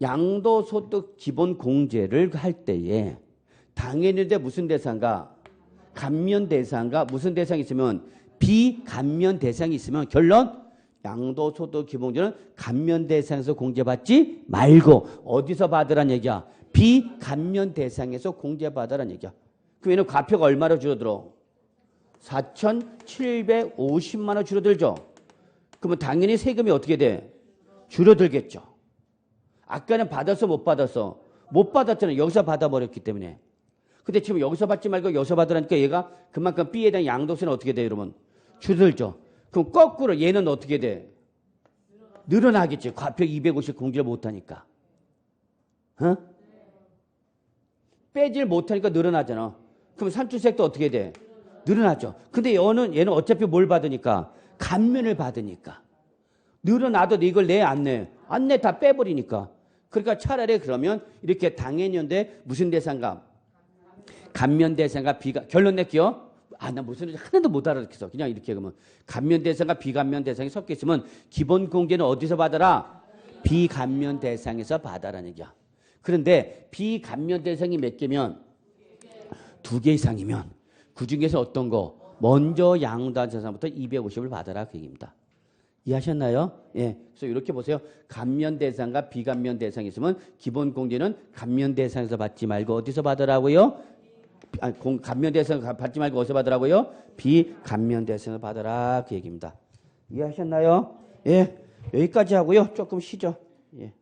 양도소득 기본공제를 할 때에 당연인데 무슨 대상과 감면 대상과 무슨 대상이 있으면 비감면 대상이 있으면 결론 양도소득 기본공제는 감면 대상에서 공제받지 말고 어디서 받으란 얘기야? 비감면 대상에서 공제받으란 얘기야. 그러면 과표가 얼마로 줄어들어? 4,750만 원 줄어들죠. 그러면 당연히 세금이 어떻게 돼? 줄어들겠죠. 아까는 받아서 못 받았어. 못 받았잖아요. 여기서 받아버렸기 때문에. 근데 지금 여기서 받지 말고 여기서 받으라니까 얘가 그만큼 B에 대한 양도세는 어떻게 돼요, 여러분? 줄어들죠. 그럼 거꾸로 얘는 어떻게 돼? 늘어나겠지. 과표 250 공제를 못하니까. 어? 빼질 못하니까 늘어나잖아. 그럼 산출세액도 어떻게 돼? 늘어나죠. 근데 얘는 어차피 뭘 받으니까? 감면을 받으니까. 늘어나도 이걸 내 안 내? 안 내 다 빼버리니까. 그러니까 차라리 그러면 이렇게 당연연대 무슨 대상과 감면 대상과 결론 낼게요. 나 무슨 소리인지 하나도 못 알아듣겠어. 그냥 이렇게 그러면 감면 대상과 비감면 대상이 섞여 있으면 기본 공제는 어디서 받아라? 비감면 대상에서 받아라는 얘기야. 그런데 비감면 대상이 몇 개면 2개 이상이면 그중에서 어떤 거? 먼저 양도한 재산부터 250을 받아라 그 얘기입니다. 이해하셨나요? 예. 그래서 이렇게 보세요. 감면 대상과 비감면 대상이 있으면 기본 공제는 감면 대상에서 받지 말고 어디서 받으라고요? 감면 대상 받지 말고 어디서 받으라고요? 비감면 대상에서 받아라 그 얘기입니다. 이해하셨나요? 예. 여기까지 하고요. 조금 쉬죠. 예.